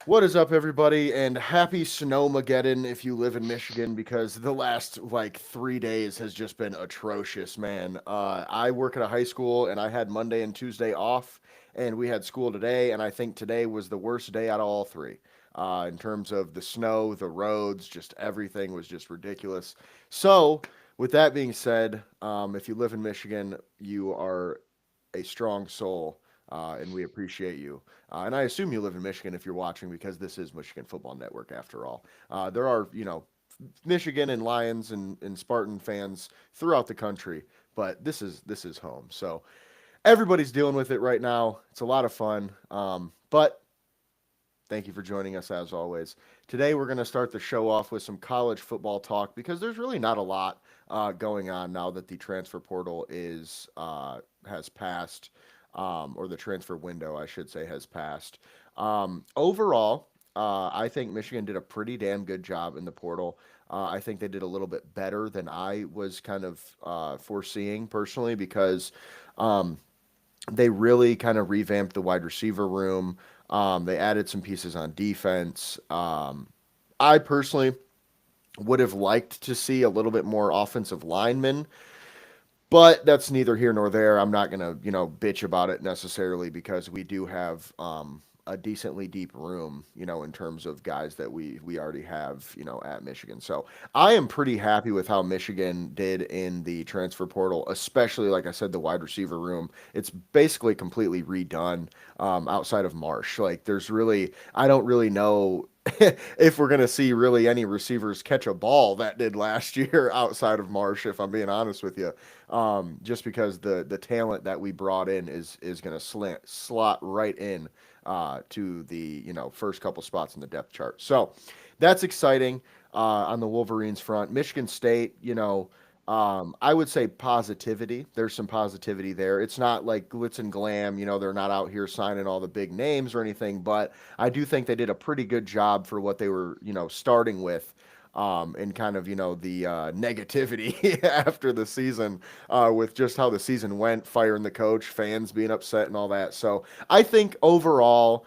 What is up, everybody, and happy Snowmageddon if you live in Michigan because the last like 3 days has just been atrocious, man. I work at a high school and I had Monday and Tuesday off, and we had school today, and I think today was the worst day out of all three. In terms of the snow, the roads, just everything was just ridiculous. So, with that being said, if you live in Michigan, you are a strong soul, and we appreciate you. And I assume you live in Michigan if you're watching because this is Michigan Football Network after all. There are, Michigan and Lions and Spartan fans throughout the country, but this is home. So everybody's dealing with it right now. It's a lot of fun. But thank you for joining us as always. Today we're going to start the show off with some college football talk because there's really not a lot going on now that the transfer portal is has passed, or the transfer window, I should say, has passed. Overall, I think Michigan did a pretty damn good job in the portal. I think they did a little bit better than I was kind of foreseeing personally because um, they really kind of revamped the wide receiver room. They added some pieces on defense. I personally would have liked to see a little bit more offensive linemen, but that's neither here nor there. I'm not gonna, bitch about it necessarily because we do have a decently deep room, in terms of guys that we already have, at Michigan. So I am pretty happy with how Michigan did in the transfer portal, especially like I said, the wide receiver room. It's basically completely redone, outside of Marsh. Like there's really, I don't really know if we're going to see really any receivers catch a ball that did last year outside of Marsh, if I'm being honest with you, just because the talent that we brought in is going to slot right in to the first couple spots in the depth chart. So that's exciting on the Wolverines front. Michigan State, I would say positivity. There's some positivity there. It's not like glitz and glam, they're not out here signing all the big names or anything, but I do think they did a pretty good job for what they were, starting with. And kind of, the negativity after the season, with just how the season went, firing the coach, fans being upset, and all that. So I think overall,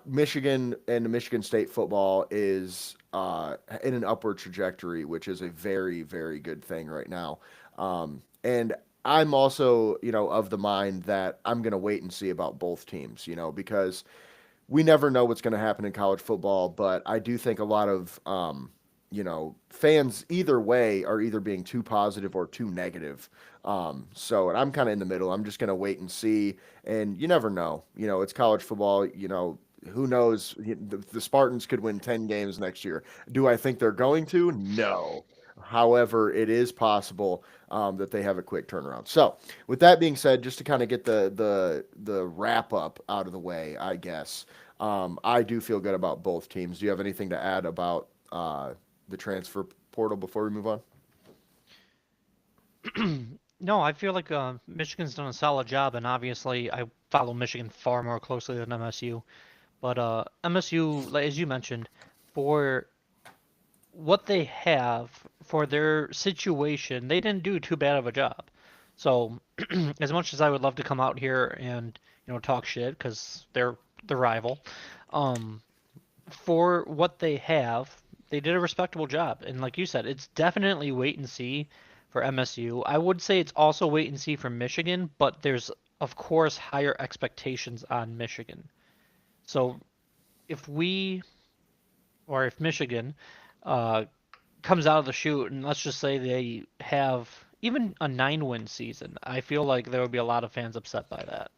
Michigan and Michigan State football is in an upward trajectory, which is a very, very good thing right now. And I'm also, of the mind that I'm going to wait and see about both teams, because we never know what's going to happen in college football. But I do think a lot of, fans either way are either being too positive or too negative. And I'm kind of in the middle. I'm just going to wait and see. And you never know. It's college football. Who knows? The Spartans could win 10 games next year. Do I think they're going to? No. However, it is possible that they have a quick turnaround. So, with that being said, just to kind of get the wrap up out of the way, I guess I do feel good about both teams. Do you have anything to add about the transfer portal before we move on? No, I feel like Michigan's done a solid job, and obviously I follow Michigan far more closely than MSU. But MSU, as you mentioned, for what they have, for their situation, they didn't do too bad of a job. So, as much as I would love to come out here and talk shit because they're the rival, um, for what they have, they did a respectable job. And like you said, it's definitely wait and see for MSU. I would say it's also wait and see for Michigan, but there's of course higher expectations on Michigan. So if we or if Michigan uh, comes out of the chute and let's just say they have even a 9-win season, I feel like there would be a lot of fans upset by that.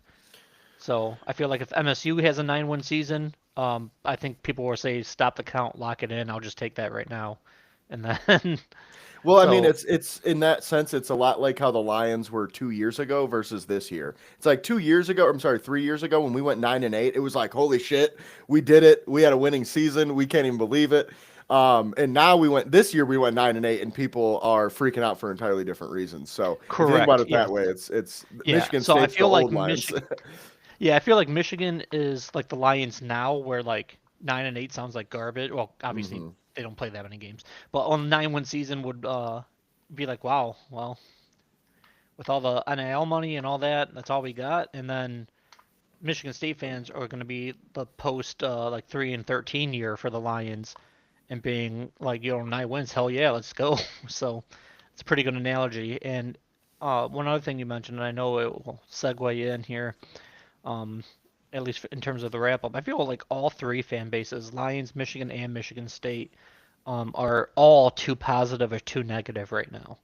So I feel like if MSU has a 9-win season, I think people will say stop the count, lock it in. I'll just take that right now, and then Well, I mean, so it's in that sense, it's a lot like how the Lions were 2 years ago versus this year. It's like 2 years ago, I'm sorry, 3 years ago when we went 9-8, it was like, holy shit, we did it. We had a winning season. We can't even believe it. And now this year we went 9-8, and people are freaking out for entirely different reasons. So if you think about correct, it yeah, that way, it's yeah. Michigan So I State's the feel like old Lions. Michigan, yeah, I feel like Michigan is like the Lions now, where like 9-8 sounds like garbage. Well, obviously Hmm. they don't play that many games, but on 9-win season would be like, wow, well, with all the NIL money and all that, that's all we got, and then Michigan State fans are going to be the post like 3-13 year for the Lions, and being like, 9 wins, hell yeah, let's go. So it's a pretty good analogy. And one other thing you mentioned, and I know it will segue in here, um, at least in terms of the wrap up. I feel like all three fan bases, Lions, Michigan, and Michigan State, are all too positive or too negative right now.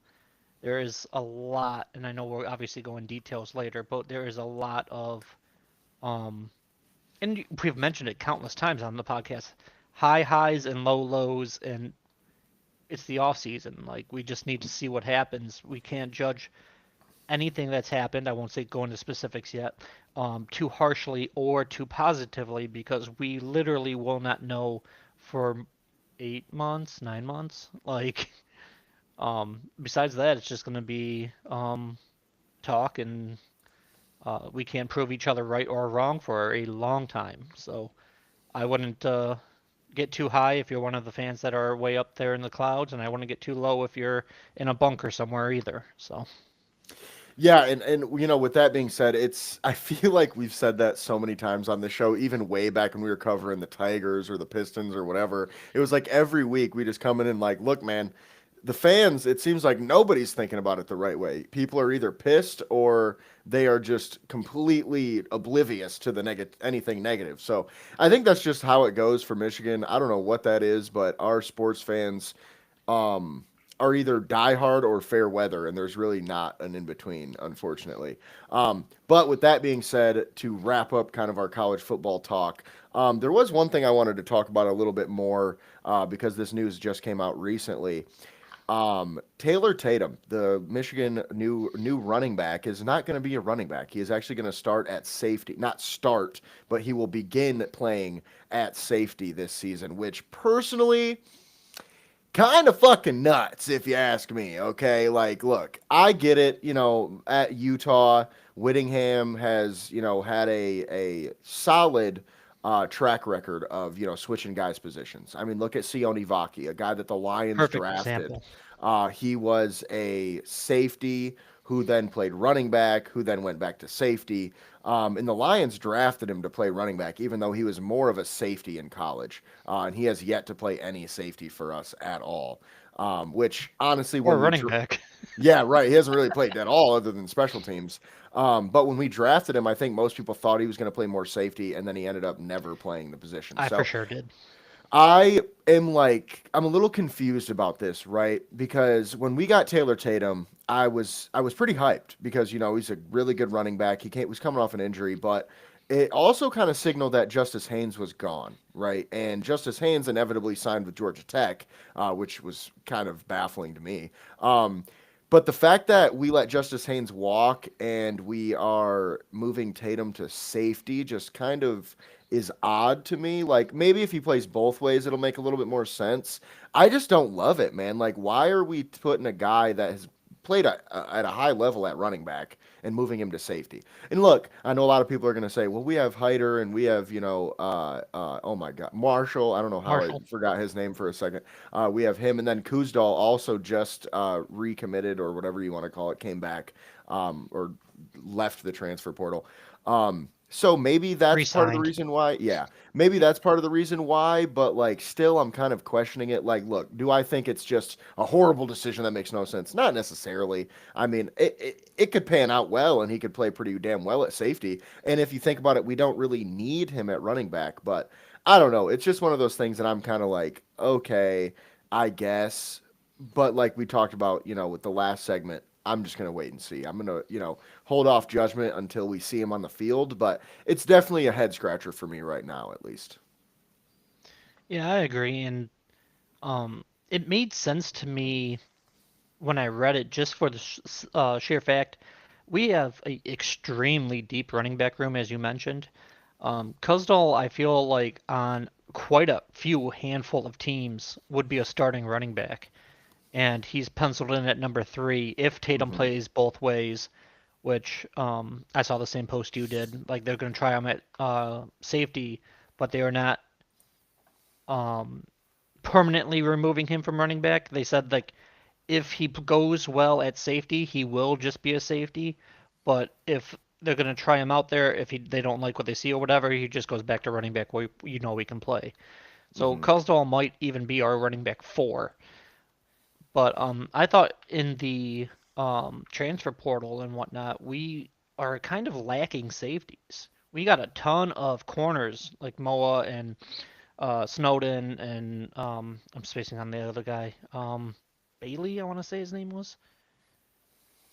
There is a lot, and I know we'll obviously go in details later, but there is a lot of, um, and we've mentioned it countless times on the podcast, high highs and low lows, and it's the off season. Like we just need to see what happens. We can't judge anything that's happened. I won't say go into specifics yet, too harshly or too positively because we literally will not know for 8 months, 9 months. Like, besides that, it's just going to be talk, and we can't prove each other right or wrong for a long time. So I wouldn't get too high if you're one of the fans that are way up there in the clouds, and I wouldn't get too low if you're in a bunker somewhere either. So. Yeah, and with that being said, I feel like we've said that so many times on the show, even way back when we were covering the Tigers or the Pistons or whatever. It was like every week we just come in and like, look, man, the fans, it seems like nobody's thinking about it the right way. People are either pissed or they are just completely oblivious to the anything negative. So I think that's just how it goes for Michigan. I don't know what that is, but our sports fans um, are either diehard or fair weather, and there's really not an in between, unfortunately. But with that being said, to wrap up kind of our college football talk, there was one thing I wanted to talk about a little bit more because this news just came out recently. Taylor Tatum, the Michigan new running back, is not going to be a running back. He is actually going to start at safety, not start, but he will begin playing at safety this season, which personally kind of fucking nuts if you ask me. Okay, like look, I get it. At Utah, Whittingham has had a solid track record of switching guys positions. I mean, look at Sione Vaki, a guy that the Lions Perfect drafted. example. He was a safety who then played running back, who then went back to safety. And the Lions drafted him to play running back, even though he was more of a safety in college. And he has yet to play any safety for us at all. Which honestly, Or when running back. yeah, right, he hasn't really played at all other than special teams. But when we drafted him, I think most people thought he was going to play more safety, and then he ended up never playing the position. I for So sure did. I'm a little confused about this, right? Because when we got Taylor Tatum, I was pretty hyped because he's a really good running back. Was coming off an injury, but it also kind of signaled that Justice Haynes was gone, right? And Justice Haynes inevitably signed with Georgia Tech, which was kind of baffling to me. But the fact that we let Justice Haynes walk and we are moving Tatum to safety just kind of is odd to me. Like maybe if he plays both ways, it'll make a little bit more sense. I just don't love it, man. Like why are we putting a guy that has played at a high level at running back and moving him to safety? And look, I know a lot of people are going to say, well, we have Hyder and we have, oh my God, Marshall. I don't know how I Marshall. forgot his name for a second. We have him. And then Kuzdal also just recommitted or whatever you want to call it, came back or left the transfer portal. So maybe that's part of the Resigned. reason why. Yeah, maybe that's part of the reason why. But like, still, I'm kind of questioning it. Like, look, do I think it's just a horrible decision that makes no sense? Not necessarily. I mean, it could pan out well, and he could play pretty damn well at safety. And if you think about it, we don't really need him at running back. But I don't know. It's just one of those things that I'm kind of like, okay, I guess. But like we talked about, with the last segment, I'm just gonna wait and see. I'm gonna, hold off judgment until we see him on the field. But it's definitely a head scratcher for me right now, at least. Yeah, I agree. And it made sense to me when I read it just for the sheer fact we have a extremely deep running back room, as you mentioned. Kuzdal, I feel like on quite a few handful of teams would be a starting running back, and he's penciled in at number 3 if Tatum Hmm. plays both ways, which I saw the same post you did. Like they're going to try him at safety, but they are not um, permanently removing him from running back. They said like if he goes well at safety, he will just be a safety. But if they're gonna try him out there. If they don't like what they see or whatever, he just goes back to running back where we can play. So Hmm. Caldwell might even be our running back four. But I thought in the transfer portal and whatnot, we are kind of lacking safeties. We got a ton of corners like Moa and Snowden and I'm spacing on the other guy. Bailey, I want to say his name was.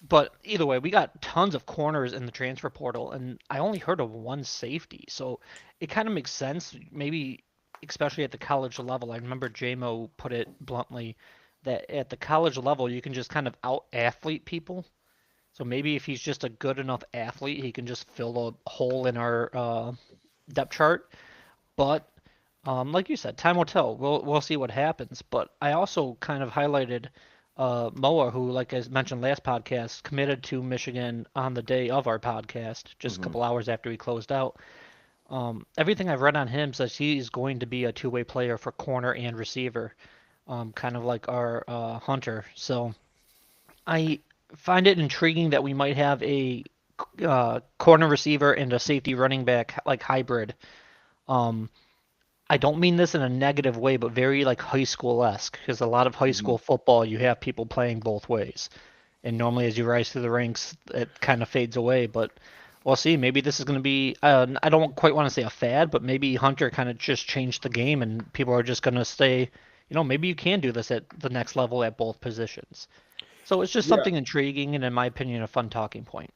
But either way, we got tons of corners in the transfer portal, and I only heard of one safety. So it kind of makes sense, maybe especially at the college level. I remember JMO put it bluntly that at the college level, you can just kind of out athlete people. So maybe if he's just a good enough athlete, he can just fill a hole in our depth chart. But like you said, time will tell. We'll see what happens. But I also kind of highlighted Moa, who, like I mentioned last podcast, committed to Michigan on the day of our podcast, just a Hmm. couple hours after he closed out. Everything I've read on him says he's going to be a two-way player for corner and receiver, kind of like our Hunter. So I find it intriguing that we might have a corner receiver and a safety running back like hybrid. Um, I don't mean this in a negative way, but very like high school-esque, because a lot of high Hmm. school football, you have people playing both ways. And normally, as you rise through the ranks, it kind of fades away. But we'll see. Maybe this is going to be, I don't quite want to say a fad, but maybe Hunter kind of just changed the game and people are just going to stay, maybe you can do this at the next level at both positions. So it's just Yeah. something intriguing and, in my opinion, a fun talking point.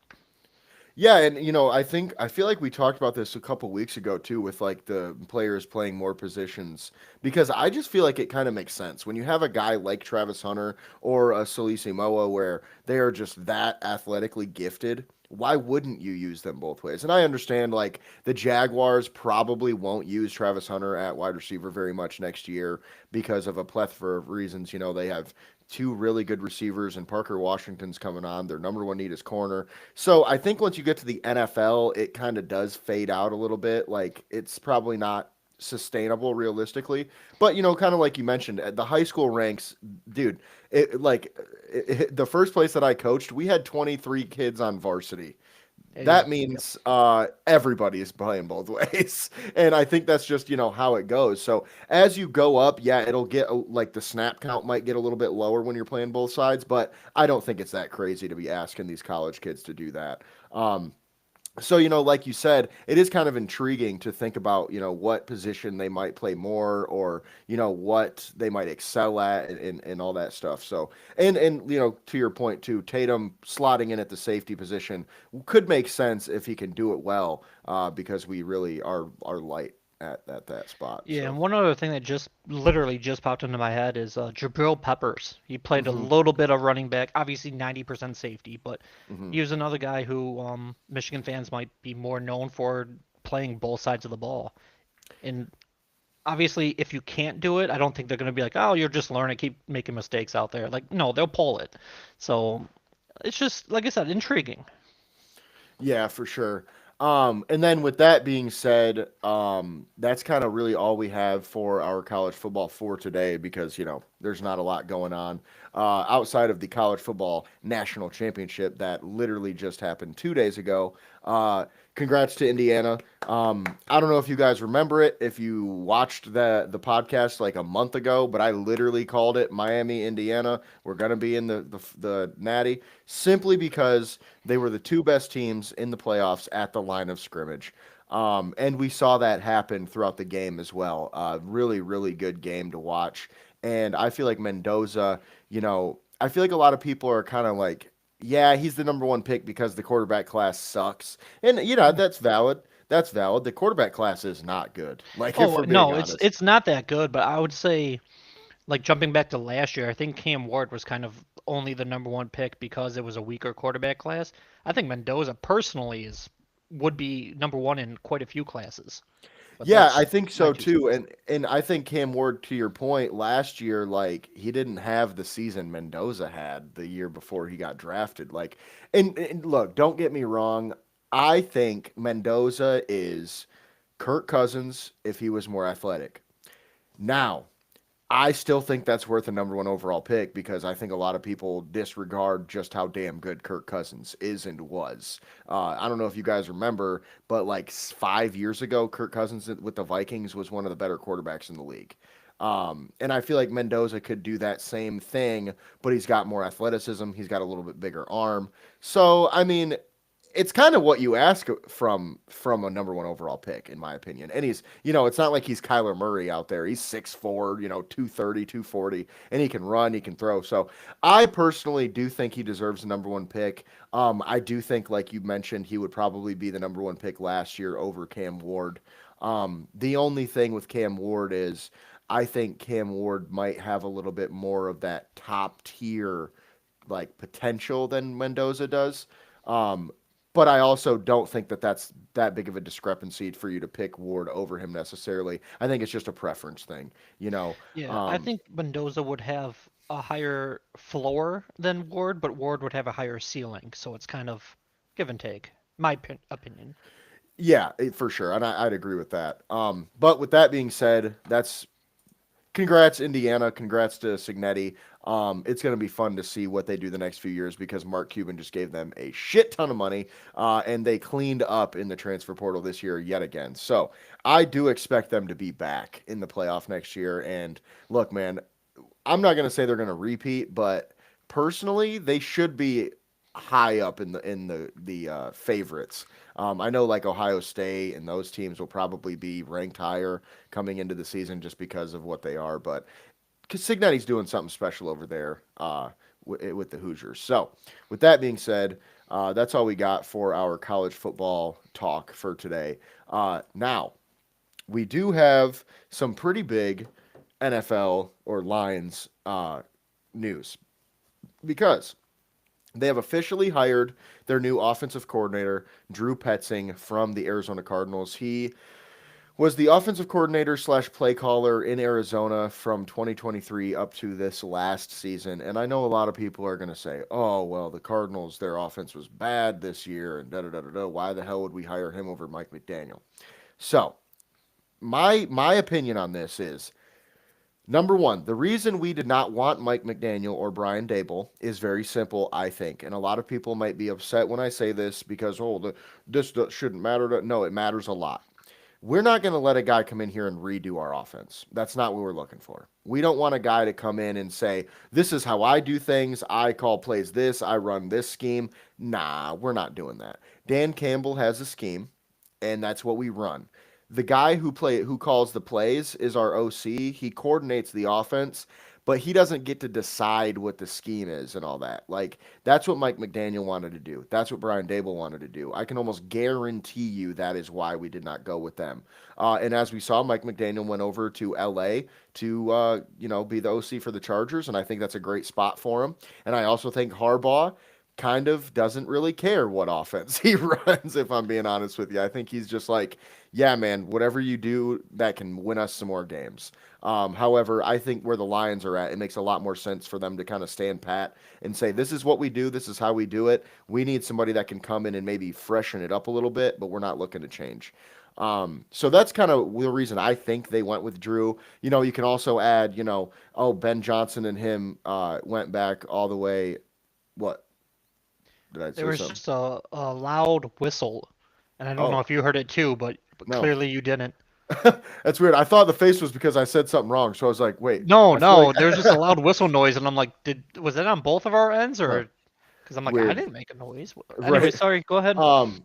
Yeah, and I feel like we talked about this a couple weeks ago too, with like the players playing more positions, because I just feel like it kind of makes sense when you have a guy like Travis Hunter or a Salisi Moa where they are just that athletically gifted. Why wouldn't you use them both ways? And I understand like the Jaguars probably won't use Travis Hunter at wide receiver very much next year because of a plethora of reasons. They have two really good receivers, and Parker Washington's coming on. Their number one need is corner. So I think once you get to the NFL, it kind of does fade out a little bit. Like it's probably not sustainable realistically. But kind of like you mentioned, at the high school ranks, dude, the first place that I coached, we had 23 kids on varsity. Hey, That yep. means everybody is playing both ways, and I think that's just how it goes. So as you go up, yeah, it'll get like the snap count might get a little bit lower when you're playing both sides, but I don't think it's that crazy to be asking these college kids to do that. So like you said, it is kind of intriguing to think about what position they might play more, or what they might excel at, and all that stuff. So and to your point too, Tatum slotting in at the safety position could make sense if he can do it well, because we really are light at that spot. Yeah, and So one other thing that just literally just popped into my head is Jabril Peppers. He played a hmm. little bit of running back, obviously 90% safety, but Hmm. he was another guy who Michigan fans might be more known for playing both sides of the ball. And obviously, if you can't do it, I don't think they're going to be like, "Oh, you're just learning, keep making mistakes out there." Like, no, they'll pull it. So it's just, like I said, intriguing. Yeah, for sure. And then with that being said, that's kind of really all we have for our college football for today, because there's not a lot going on outside of the college football national championship that literally just happened 2 days ago. Congrats to Indiana. I don't know if you guys remember it, if you watched the podcast like a month ago, but I literally called it Miami, Indiana. We're gonna be in the Natty, simply because they were the two best teams in the playoffs at the line of scrimmage. And we saw that happen throughout the game as well. Really, really good game to watch. And I feel like Mendoza, I feel like a lot of people are kind of like, yeah, he's the number one pick because the quarterback class sucks. And, that's valid. That's valid. The quarterback class is not good. Like, if Oh, we're being no, it's honest. it's not that good, but I would say, like, jumping back to last year, I think Cam Ward was kind of only the number one pick because it was a weaker quarterback class. I think Mendoza personally would be number one in quite a few classes, but Yeah, I that's think my so two too. cents. And I think Cam Ward, to your point, last year, like he didn't have the season Mendoza had the year before he got drafted. Like, and look, don't get me wrong. I think Mendoza is Kirk Cousins if he was more athletic. Now, I still think that's worth a number one overall pick because I think a lot of people disregard just how damn good Kirk Cousins is and was. I don't know if you guys remember, but like 5 years ago, Kirk Cousins with the Vikings was one of the better quarterbacks in the league. And I feel like Mendoza could do that same thing, but he's got more athleticism. He's got a little bit bigger arm. So, I mean, it's kind of what you ask from a number one overall pick, in my opinion. And he's, it's not like he's Kyler Murray out there. He's 6'4", 230, 240, and he can run, he can throw. So I personally do think he deserves the number one pick. I do think, like you mentioned, he would probably be the number one pick last year over Cam Ward. The only thing with Cam Ward is I think Cam Ward might have a little bit more of that top tier like potential than Mendoza does. Um, but I also don't think that that's that big of a discrepancy for you to pick Ward over him necessarily. I think it's just a preference thing, you know. Yeah, I Um, think Mendoza would have a higher floor than Ward, but Ward would have a higher ceiling. So it's kind of give and take. My opinion. yeah, for sure, and I'd agree with that. But with that being said, that's congrats Indiana, congrats to Signetti. It's going to be fun to see what they do the next few years because Mark Cuban just gave them a shit ton of money, and they cleaned up in the transfer portal this year yet again. So I do expect them to be back in the playoff next year. And look, man, I'm not going to say they're going to repeat, but personally, they should be high up in the favorites. I know like Ohio State and those teams will probably be ranked higher coming into the season just because of what they are, but because Cignetti's doing something special over there with the Hoosiers. So, with that being said, that's all we got for our college football talk for today. Now, we do have some pretty big NFL or Lions news because they have officially hired their new offensive coordinator, Drew Petzing, from the Arizona Cardinals. He was the offensive coordinator slash play caller in Arizona from 2023 up to this last season. And I know a lot of people are going to say, oh, well, the Cardinals, their offense was bad this year and da da da da da. Why the hell would we hire him over Mike McDaniel? So, my opinion on this is number one, the reason we did not want Mike McDaniel or Brian Dable is very simple, I think. And a lot of people might be upset when I say this because, this shouldn't matter. No, it matters a lot. We're not going to let a guy come in here and redo our offense. That's not what we're looking for. We don't want a guy to come in and say, this is how I do things. I call plays this. I run this scheme. Nah, we're not doing that. Dan Campbell has a scheme, and that's what we run. The guy who calls the plays is our OC. He coordinates the offense, but he doesn't get to decide what the scheme is and all that. Like that's what Mike McDaniel wanted to do. That's what Brian Dable wanted to do. I can almost guarantee you that is why we did not go with them. And as we saw, Mike McDaniel went over to LA to be the OC for the Chargers, and I think that's a great spot for him. And I also think Harbaugh kind of doesn't really care what offense he runs, if I'm being honest with you. I think he's just like, yeah, man, whatever you do that can win us some more games. However, I think where the Lions are at, it makes a lot more sense for them to kind of stand pat and say, this is what we do, this is how we do it. We need somebody that can come in and maybe freshen it up a little bit, but we're not looking to change. So that's kind of the reason I think they went with Drew. You can also add, Ben Johnson and him went back all the way. What? Did I There say was something? just a loud whistle, and I don't know Oh, if you heard it too, but no. clearly you didn't. That's weird. I thought the face was because I said something wrong. So I was like, wait, No, I feel like no, there was just a loud whistle noise, and I'm like, was that on both of our ends, huh, or? Because I'm like, I weird. didn't make a noise. Anyway, Right. sorry. Go ahead.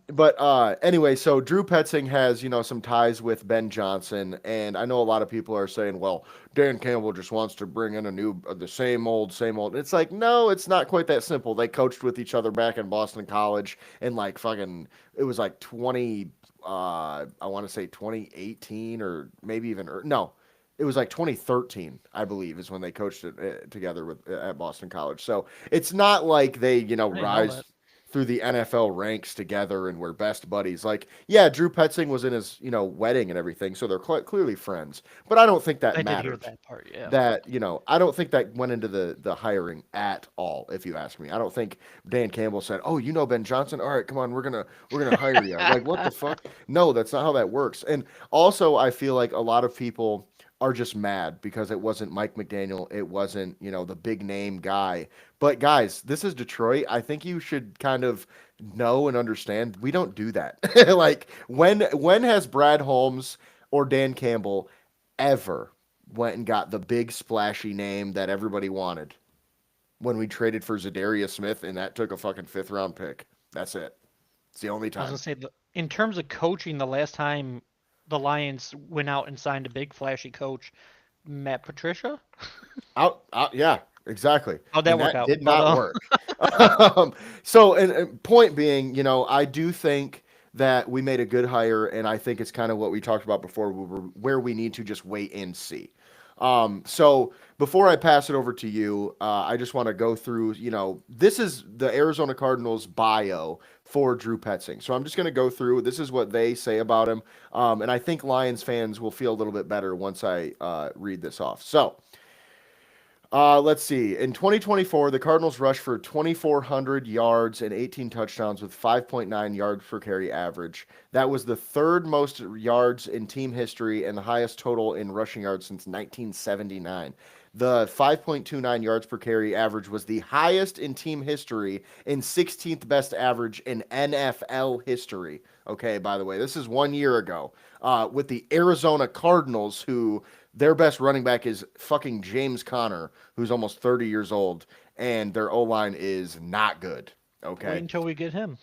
But anyway, so Drew Petzing has, some ties with Ben Johnson, and I know a lot of people are saying, well, Dan Campbell just wants to bring in the same old, same old. It's like, no, it's not quite that simple. They coached with each other back in Boston College, and like fucking, it was like 20, I want to say 2018 or maybe even, no, it was like 2013, I believe, is when they coached it together at Boston College. So it's not like they, I didn't know rise that. through the NFL ranks together and were best buddies. Like, yeah, Drew Petzing was in his, wedding and everything, so they're clearly friends. But I don't think that I did hear mattered. that part. Yeah. That, I don't think that went into the hiring at all, if you ask me. I don't think Dan Campbell said, "Oh, Ben Johnson? All right, come on, we're gonna hire you." Like, what the fuck? No, that's not how that works. And also, I feel like a lot of people are just mad because it wasn't Mike McDaniel. It wasn't, the big name guy. But guys, this is Detroit. I think you should kind of know and understand we don't do that. Like when has Brad Holmes or Dan Campbell ever went and got the big splashy name that everybody wanted when we traded for Zadarius Smith and that took a fucking fifth round pick? That's it. It's the only I was time. gonna say, in terms of coaching, the last time the Lions went out and signed a big flashy coach, Matt Patricia. Out, yeah, exactly. How'd that And work that out? did But not work. So, and point being, I do think that we made a good hire, and I think it's kind of what we talked about before, where we need to just wait and see. So before I pass it over to you, I just want to go through, this is the Arizona Cardinals bio for Drew Petzing. So I'm just going to go through. This is what they say about him, and I think Lions fans will feel a little bit better once I read this off. So. Let's see. In 2024, the Cardinals rushed for 2,400 yards and 18 touchdowns with 5.9 yards per carry average. That was the third most yards in team history and the highest total in rushing yards since 1979. The 5.29 yards per carry average was the highest in team history and 16th best average in NFL history. Okay, by the way, this is 1 year ago with the Arizona Cardinals, who their best running back is fucking James Conner, who's almost 30 years old, and their O line is not good. wait Okay. until we get him.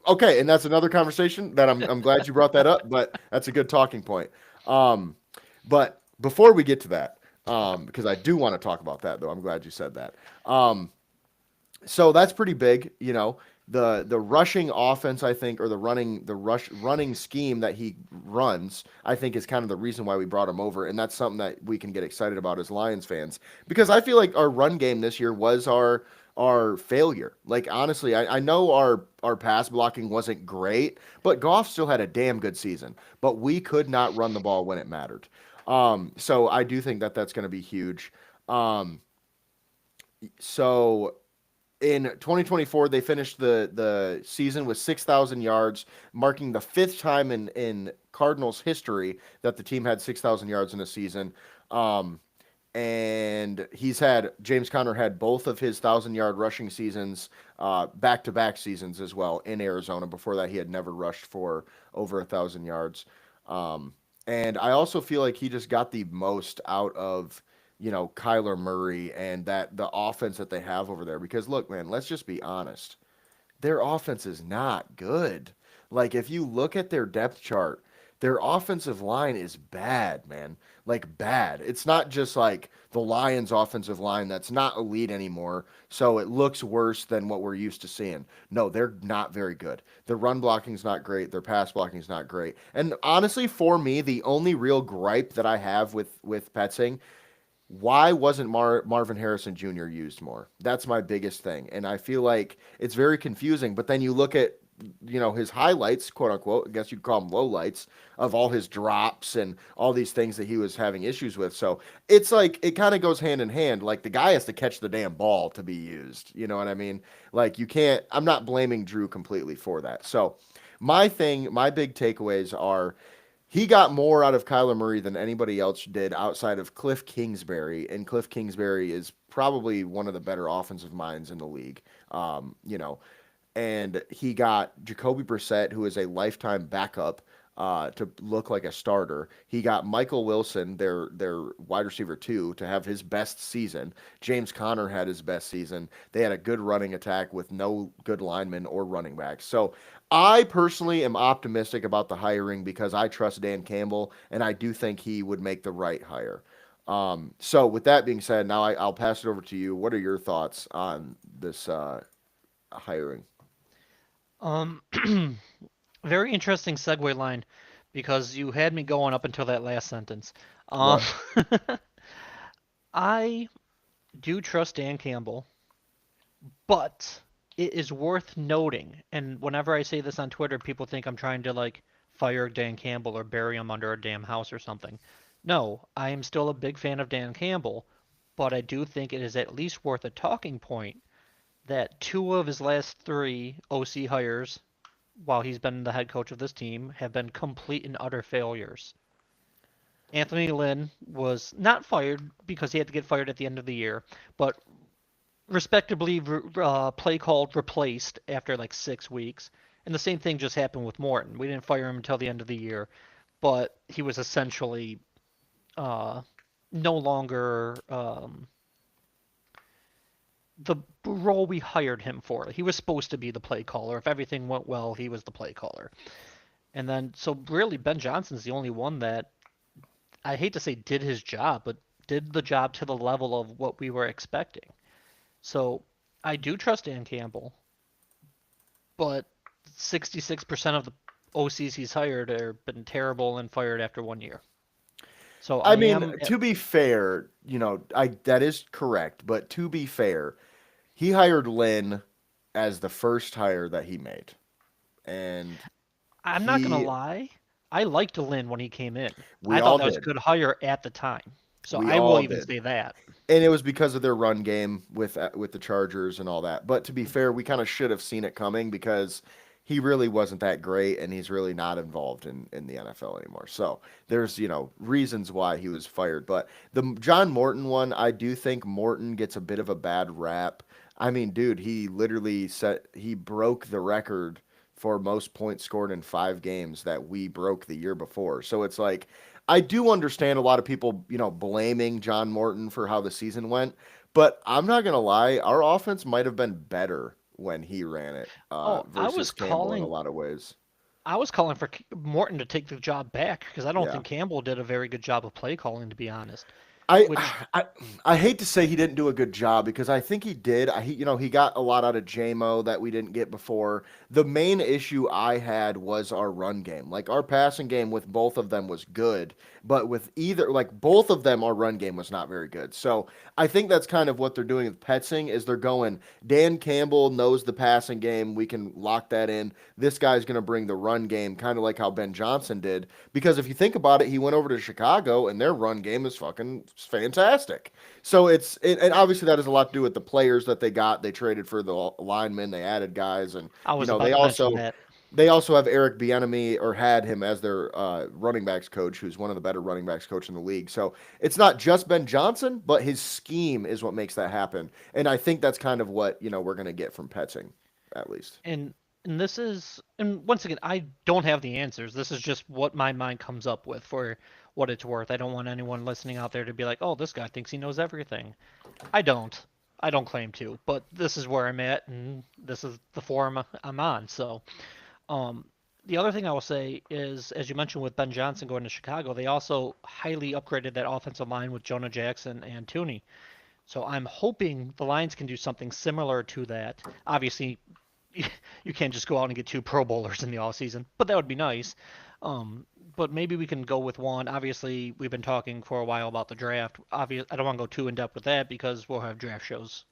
Okay, and that's another conversation that I'm glad you brought that up, but that's a good talking point. But before we get to that, because I do want to talk about that, though, I'm glad you said that. So that's pretty big, the rushing offense, I think, or the running scheme that he runs, I think is kind of the reason why we brought him over, and that's something that we can get excited about as Lions fans, because I feel like our run game this year was our failure. Like honestly, I know our pass blocking wasn't great, but Goff still had a damn good season, but we could not run the ball when it mattered. So I do think that that's going to be huge. Um, so in 2024, they finished the season with 6,000 yards, marking the fifth time in Cardinals history that the team had 6,000 yards in a season. Um, and James Conner had both of his 1,000-yard rushing seasons, back-to-back seasons as well in Arizona. Before that, he had never rushed for over 1,000 yards. Um, and I also feel like he just got the most out of Kyler Murray and that the offense that they have over there. Because look, man, let's just be honest. Their offense is not good. Like if you look at their depth chart, their offensive line is bad, man. Like bad. It's not just like the Lions offensive line that's not elite anymore, so it looks worse than what we're used to seeing. No, they're not very good. Their run blocking's not great, their pass blocking's not great. And honestly, for me, the only real gripe that I have with Petzing, why wasn't Marvin Harrison Jr. used more? That's my biggest thing. And I feel like it's very confusing. But then you look at, his highlights, quote unquote, I guess you'd call them lowlights, of all his drops and all these things that he was having issues with. So it's like, it kind of goes hand in hand. Like the guy has to catch the damn ball to be used. You know what I mean? Like you can't, I'm not blaming Drew completely for that. So my big takeaways are, he got more out of Kyler Murray than anybody else did outside of Cliff Kingsbury, and Cliff Kingsbury is probably one of the better offensive minds in the league. And he got Jacoby Brissett, who is a lifetime backup, to look like a starter. He got Michael Wilson, their wide receiver two, to have his best season. James Conner had his best season. They had a good running attack with no good linemen or running backs. So I personally am optimistic about the hiring because I trust Dan Campbell, and I do think he would make the right hire. So with that being said, now I'll pass it over to you. What are your thoughts on this hiring? Um, very interesting segue line because you had me going up until that last sentence. Um, What? I do trust Dan Campbell, but it is worth noting, and whenever I say this on Twitter, people think I'm trying to like fire Dan Campbell or bury him under a damn house or something. No, I am still a big fan of Dan Campbell, but I do think it is at least worth a talking point that two of his last three OC hires while he's been the head coach of this team have been complete and utter failures. Anthony Lynn was not fired because he had to get fired at the end of the year, but respectably play called replaced after like 6 weeks. And the same thing just happened with Morton. We didn't fire him until the end of the year, but he was essentially uh, no longer the role we hired him for. He was supposed to be the play caller. If everything went well, he was the play caller. And then, so really, Ben Johnson's the only one that I hate to say did his job, but did the job to the level of what we were expecting. So I do trust Dan Campbell, but 66% of the OCs he's hired have been terrible and fired after 1 year. So I I mean, am, to be fair, I that is correct, but to be fair, he hired Lynn as the first hire that he made. And I'm not gonna he lie. I liked Lynn when he came in. we I thought all that was a did. good hire at the time. So We I will all even did. say that. And it was because of their run game with the Chargers and all that. But to be fair, we kind of should have seen it coming because he really wasn't that great, and he's really not involved in the NFL anymore. So there's reasons why he was fired. But the John Morton one, I do think Morton gets a bit of a bad rap. I mean, dude, he broke the record for most points scored in 5 games that we broke the year before. So it's like I do understand a lot of people, blaming John Morton for how the season went, but I'm not gonna lie, our offense might have been better when he ran it Oh, versus Campbell in a lot of ways. I was calling for Morton to take the job back because I don't Yeah. think Campbell did a very good job of play calling, to be honest. I, Which, I I hate to say he didn't do a good job because I think he did. He got a lot out of JMO that we didn't get before. The main issue I had was our run game. Like our passing game with both of them was good, but with either like both of them, our run game was not very good. So I think that's kind of what they're doing with Petzing is they're going. Dan Campbell knows the passing game. We can lock that in. This guy's going to bring the run game, kind of like how Ben Johnson did. Because if you think about it, he went over to Chicago and their run game is fucking fantastic. So and obviously that has a lot to do with the players that they got. They traded for the linemen, they added guys, and I was they about to mention also that. they also have Eric Bieniemy or had him as their running backs coach, who's one of the better running backs coach in the league. So it's not just Ben Johnson, but his scheme is what makes that happen. And I think that's kind of what we're gonna get from Petzing, at least. And and this is, and once again, I don't have the answers. This is just what my mind comes up with for what it's worth. I don't want anyone listening out there to be like, "Oh, this guy thinks he knows everything." I don't. I don't claim to, but this is where I'm at, and this is the forum I'm on. So, um, the other thing I will say is, as you mentioned with Ben Johnson going to Chicago, they also highly upgraded that offensive line with Jonah Jackson and Tooney. So I'm hoping the Lions can do something similar to that. Obviously, you can't just go out and get two Pro Bowlers in the off season, but that would be nice. But maybe we can go with one. Obviously, we've been talking for a while about the draft. Obviously, I don't want to go too in depth with that because we'll have draft shows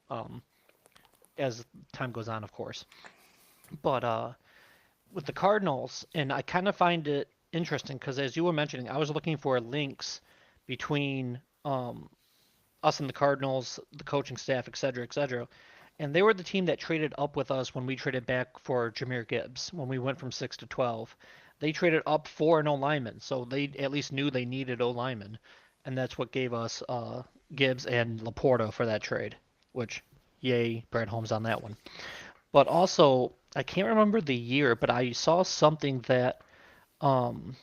as time goes on, of course. But with the Cardinals, and I kind of find it interesting because as you were mentioning, I was looking for links between us and the Cardinals, the coaching staff, et cetera, et cetera. And they were the team that traded up with us when we traded back for Jahmyr Gibbs when we went from 6 to 12. They traded up for an O lineman, so they at least knew they needed O lineman, and that's what gave us Gibbs and Laporta for that trade. Which, yay, Brad Holmes on that one. But also, I can't remember the year, but I saw something that um,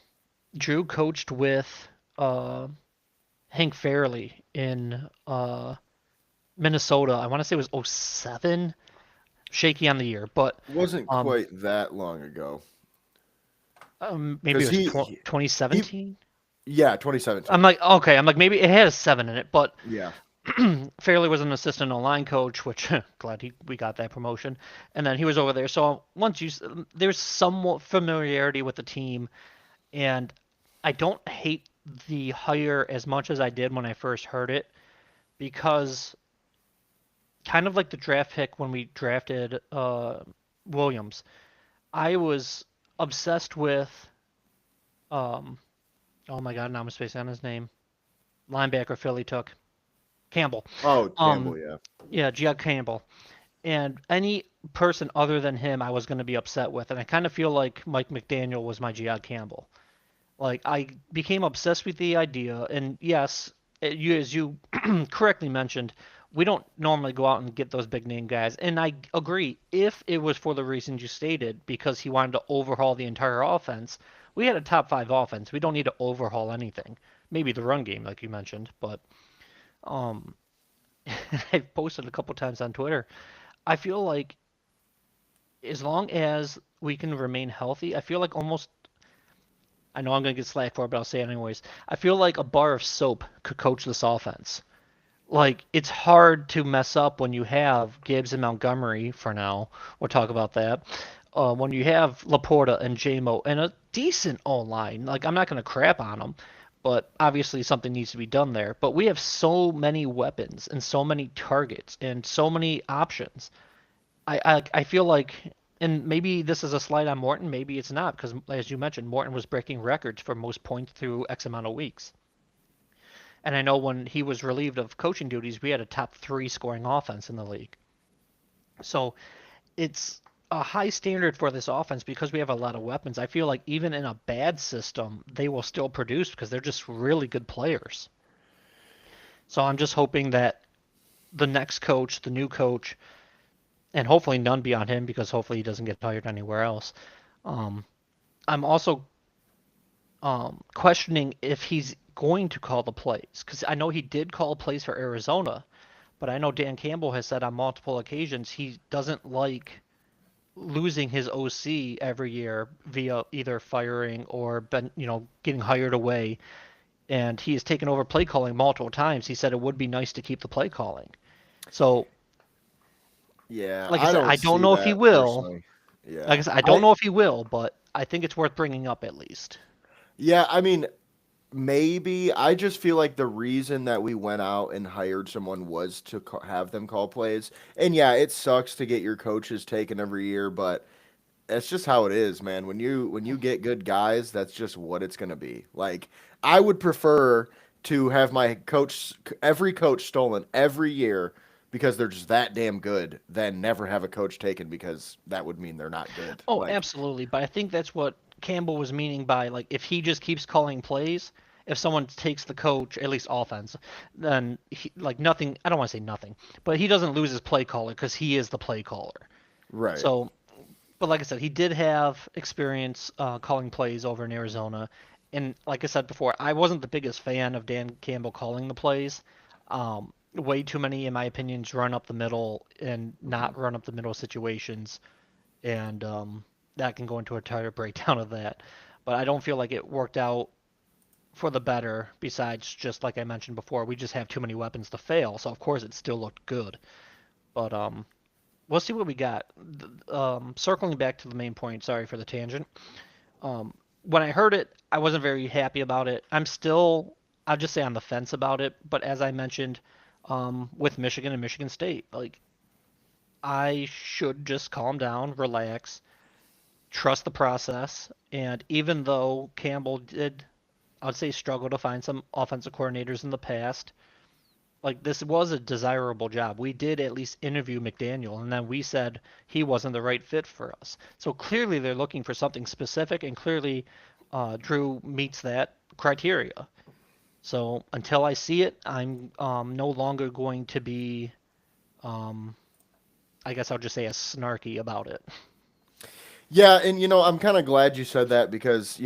Drew coached with uh, Hank Fairley in Minnesota. I want to say it was '07. Shaky on the year, but It wasn't um, quite that long ago maybe because it was he 2017. yeah 2017. I'm like, okay, I'm like maybe it had a seven in it, but Yeah. Fairley was an assistant online coach, which glad we got that promotion, and then he was over there. So once there's somewhat familiarity with the team, and I don't hate the hire as much as I did when I first heard it because kind of like the draft pick when we drafted Williams, I was obsessed with um oh my god, now I'm spacing on his name. Linebacker Philly took Campbell. Oh, Um Campbell. Yeah. yeah, Gia Campbell. And any person other than him I was going to be upset with. And I kind of feel like Mike McDaniel was my Gia Campbell. Like I became obsessed with the idea, and yes, as you correctly mentioned, we don't normally go out and get those big name guys. And I agree, if it was for the reasons you stated, because he wanted to overhaul the entire offense, we had a top five offense. We don't need to overhaul anything. Maybe the run game, like you mentioned, but um, I've posted a couple times on Twitter. I feel like as long as we can remain healthy, I feel like almost I know I'm going to get slack for it, but I'll say it anyways. I feel like a bar of soap could coach this offense. Like, it's hard to mess up when you have Gibbs and Montgomery for now. We'll talk about that. When you have Laporta and JMO and a decent O line, like, I'm not going to crap on them, but obviously something needs to be done there. But we have so many weapons and so many targets and so many options. I feel like, and maybe this is a slight on Morton, maybe it's not, because as you mentioned, Morton was breaking records for most points through X amount of weeks. And I know when he was relieved of coaching duties, we had a top three scoring offense in the league. So it's a high standard for this offense because we have a lot of weapons. I feel like even in a bad system, they will still produce because they're just really good players. So I'm just hoping that the next coach, the new coach, and hopefully none beyond him because hopefully he doesn't get hired anywhere else. Um, I'm also questioning if he's going to call the plays because I know he did call plays for Arizona, but I know Dan Campbell has said on multiple occasions he doesn't like losing his OC every year via either firing or getting hired away. And he has taken over play calling multiple times. He said it would be nice to keep the play calling. So, Yeah, like I I said, don't I don't see know if he that will. personally. Like Yeah. I said, I don't know if he will, but I think it's worth bringing up at least. Yeah, I mean, maybe. I just feel like the reason that we went out and hired someone was to have them call plays. And yeah, it sucks to get your coaches taken every year, but that's just how it is, man. When you get good guys, that's just what it's going to be. Like I would prefer to have my coach every coach stolen every year because they're just that damn good than never have a coach taken because that would mean they're not good. Oh, Like absolutely. But I think that's what Campbell was meaning by like if he just keeps calling plays, if someone takes the coach, at least offense, then like nothing. I don't want to say nothing, but he doesn't lose his play caller because he is the play caller. right. So, but like I said, he did have experience calling plays over in Arizona, and like I said before, I wasn't the biggest fan of Dan Campbell calling the plays. Way too many, in my opinions, run up the middle and Mhm. not run up the middle situations and that can go into a entire breakdown of that. But I don't feel like it worked out for the better. Besides, just like I mentioned before, we just have too many weapons to fail. So of course it still looked good. But we'll see what we got. Circling back to the main point. Sorry for the tangent. When I heard it, I wasn't very happy about it. I'll just say on the fence about it. But as I mentioned, with Michigan and Michigan State, like I should just calm down, relax, trust the process. And even though Campbell did, I'd say, struggle to find some offensive coordinators in the past, like this was a desirable job. We did at least interview McDaniel, and then we said he wasn't the right fit for us. So clearly they're looking for something specific, and clearly Drew meets that criteria. So until I see it, I'm no longer going to be, um, I guess I'll just say, as snarky about it. Yeah, and I'm kind of glad you said that because,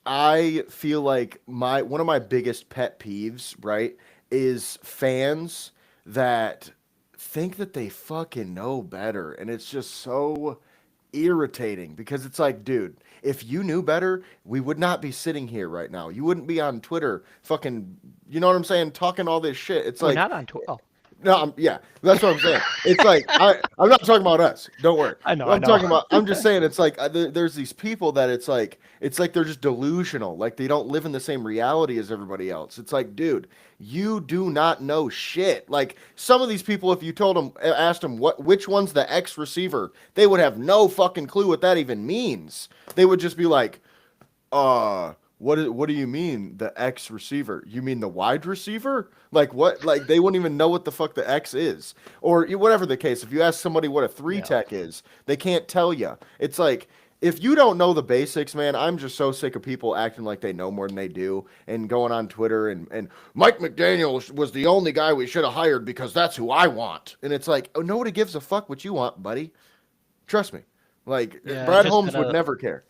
I feel like my one of my biggest pet peeves, right, is fans that think that they fucking know better and it's just so irritating because it's like, dude, if you knew better, we would not be sitting here right now. You wouldn't be on Twitter fucking, you know what I'm saying, talking all this shit. It's We're like not on tour. Oh, no, yeah, that's what I'm saying. It's like I'm not talking about us. Don't worry. I know, What I I'm know. talking about. I'm just saying. It's like there's these people that it's like they're just delusional. Like they don't live in the same reality as everybody else. It's like, dude, you do not know shit. Like some of these people, if you told them, asked them which one's the X receiver, they would have no fucking clue what that even means. They would just be like, what do you mean the X receiver? You mean the wide receiver? Like what? Like they wouldn't even know what the fuck the X is, or whatever the case. If you ask somebody what a three Yeah. tech is, they can't tell you. It's like if you don't know the basics, man, I'm just so sick of people acting like they know more than they do and going on Twitter and Mike McDaniel was the only guy we should have hired because that's who I want. And it's like, oh, nobody gives a fuck what you want, buddy. Trust me. Like Yeah, Brad Holmes would never care.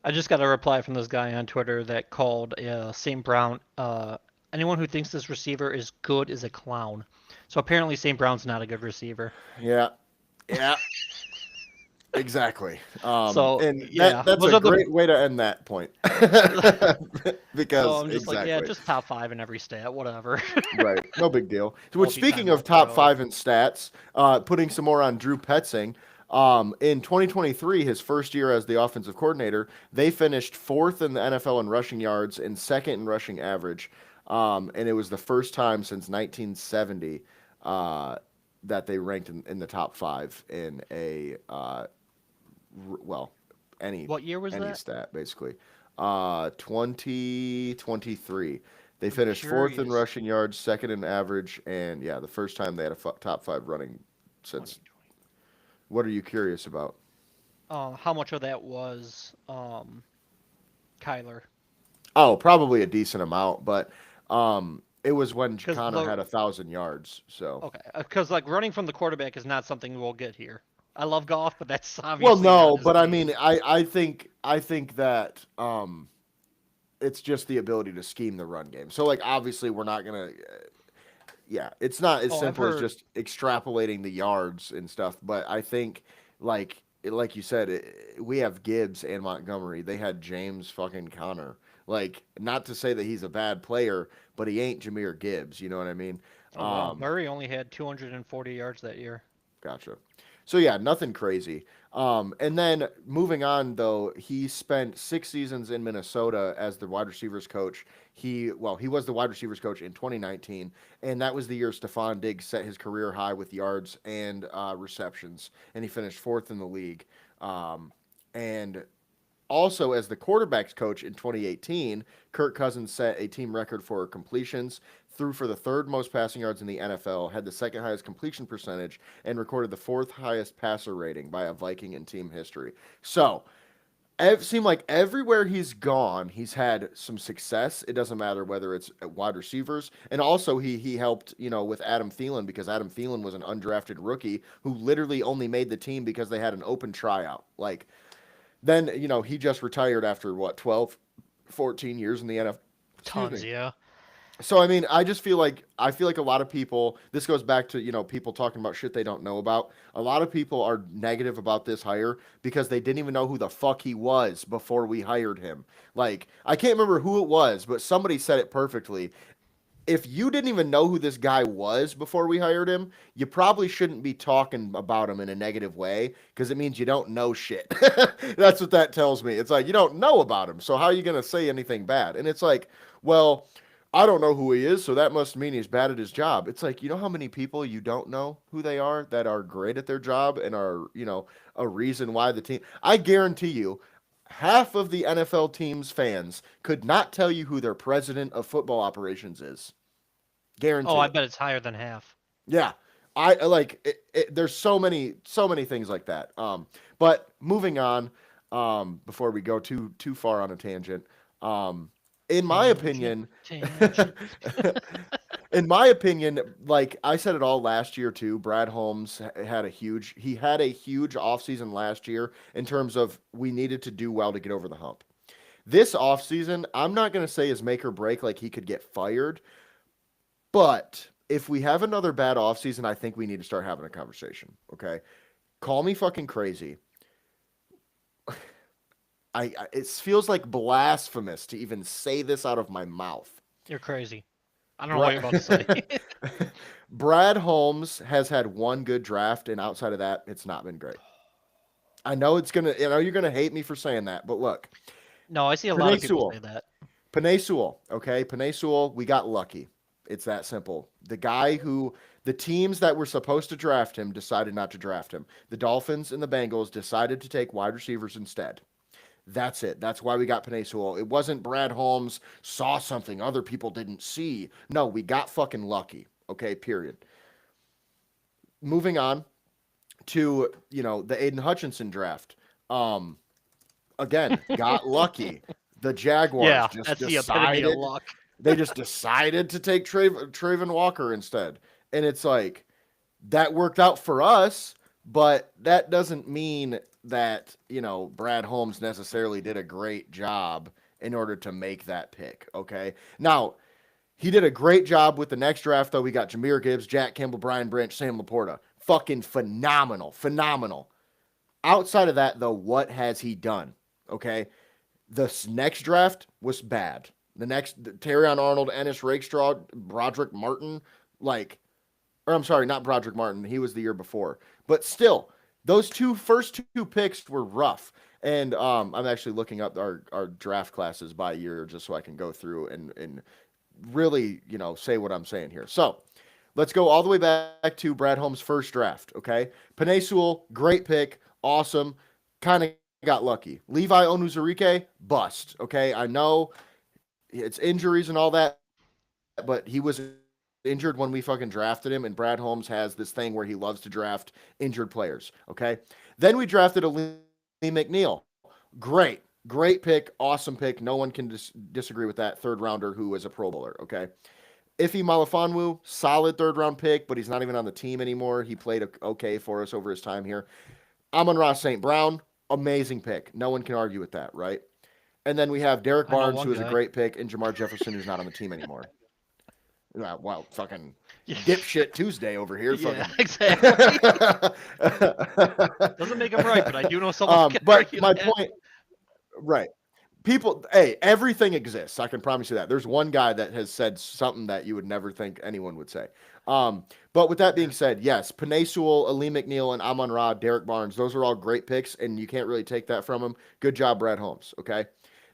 I just got a reply from this guy on Twitter that called St. Brown. Anyone who thinks this receiver is good is a clown. So apparently St. Brown's not a good receiver. Yeah. Yeah. Exactly. So And yeah, that's those a are the. great way to end that point. So Because I'm just like, yeah, exactly. just top five in every stat, whatever. Right. No big deal. So, which Multi-time speaking all of top pro. five in stats, putting some more on Drew Petzing. In 2023, his first year as the offensive coordinator, they finished fourth in the NFL in rushing yards and second in rushing average. And it was the first time since 1970 that they ranked in the top five in a well, any What year was any that? stat basically. 2023. They I'm finished fourth in curious. rushing yards, second in average, and yeah, the first time they had a top five running since. 2020. What are you curious about? How much of that was Kyler? Oh, probably a decent amount, but it was when Because Connor the had 1,000 yards. So, okay, because like running from the quarterback is not something we'll get here. I love golf, but that's well, obviously not no, his but I game. mean, I think that it's just the ability to scheme the run game. So, like, obviously, we're not gonna. Yeah, it's not as Oh, I've simple as heard. just extrapolating the yards and stuff. But I think, like you said, we have Gibbs and Montgomery. They had James fucking Connor. Like, not to say that he's a bad player, but he ain't Jameer Gibbs. You know what I mean? Oh wow, Um, Murray only had 240 yards that year. Gotcha. So yeah, nothing crazy. And then moving on though, he spent 6 seasons in Minnesota as the wide receivers coach. He was the wide receivers coach in 2019, and that was the year Stephon Diggs set his career high with yards and receptions, and he finished fourth in the league. And also, as the quarterbacks coach in 2018, Kirk Cousins set a team record for completions, threw for the third most passing yards in the NFL, had the second highest completion percentage, and recorded the fourth highest passer rating by a Viking in team history. So, it seemed like everywhere he's gone, he's had some success. It doesn't matter whether it's wide receivers, and also he helped with Adam Thielen because Adam Thielen was an undrafted rookie who literally only made the team because they had an open tryout. Like then, he just retired after what, 12, 14 years in the NFL. Excuse Tons, me. yeah. So I mean, I feel like a lot of people, this goes back to, people talking about shit they don't know about. A lot of people are negative about this hire because they didn't even know who the fuck he was before we hired him. Like, I can't remember who it was, but somebody said it perfectly. If you didn't even know who this guy was before we hired him, you probably shouldn't be talking about him in a negative way because it means you don't know shit. That's what that tells me. It's like you don't know about him. So how are you going to say anything bad? And it's like, well, I don't know who he is, so that must mean he's bad at his job. It's like, you know how many people you don't know who they are that are great at their job and are, a reason why the team. I guarantee you, half of the NFL team's fans could not tell you who their president of football operations is. Oh, Guarantee I it. bet it's higher than half. Yeah. I like there's so many things like that. But moving on, before we go too far on a tangent, um, in my Tangent, opinion, tangent. in my opinion, like I said it all last year too, Brad Holmes had a huge offseason last year in terms of we needed to do well to get over the hump. This offseason, I'm not going to say is make or break, like he could get fired, but if we have another bad offseason, I think we need to start having a conversation. Okay. Call me fucking crazy. It feels like blasphemous to even say this out of my mouth. You're crazy. I don't know what you're about to say. Brad, Brad Holmes has had one good draft, and outside of that, it's not been great. I know you're gonna hate me for saying that, but look, No, I see a lot Panay of people Sewell, say that. Panay Sewell, okay, Panay Sewell, we got lucky. It's that simple. The teams that were supposed to draft him decided not to draft him. The Dolphins and the Bengals decided to take wide receivers instead. That's it. That's why we got Panay Sewell. It wasn't Brad Holmes saw something other people didn't see. No, we got fucking lucky. Okay, period. Moving on to, the Aiden Hutchinson draft. Again, got lucky. The Jaguars Yeah, just that's the epitome of decided luck. they just decided to take Traven Walker instead. And it's like that worked out for us, but that doesn't mean that, Brad Holmes necessarily did a great job in order to make that pick, okay? Now, he did a great job with the next draft, though. We got Jahmyr Gibbs, Jack Campbell, Brian Branch, Sam Laporta. Fucking phenomenal. Phenomenal. Outside of that, though, what has he done? Okay. This next draft was bad. The next, Terrion Arnold, Ennis Rakestraw, Broderick Martin, or I'm sorry, not Broderick Martin. He was the year before. But still, those first two picks were rough. And I'm actually looking up our draft classes by year just so I can go through and really, say what I'm saying here. So let's go all the way back to Brad Holmes' first draft, okay? Penei Sewell, great pick, awesome, kind of got lucky. Levi Onwuzurike, bust, okay? I know it's injuries and all that, but he was injured when we fucking drafted him, and Brad Holmes has this thing where he loves to draft injured players, okay? Then we drafted Lee McNeil. Great pick, awesome pick. No one can disagree with that. Third rounder who is a Pro Bowler, okay? Ife Malifonwu, solid third round pick, but he's not even on the team anymore. He played okay for us over his time here. Amon-Ra St. Brown, amazing pick. No one can argue with that, right? And then we have Derek Barnes, who is a great pick, and Jamar Jefferson, who's not on the team anymore. Wow, fucking dipshit Tuesday over here. Yeah, exactly. Doesn't make him right, but I do know someone. But my point, right? People, hey, everything exists. I can promise you that. There's one guy that has said something that you would never think anyone would say. But with that being said, yes, Penei Sewell, Aleem McNeil, and Amon-Ra, Derek Barnes, those are all great picks, and you can't really take that from him. Good job, Brad Holmes. Okay.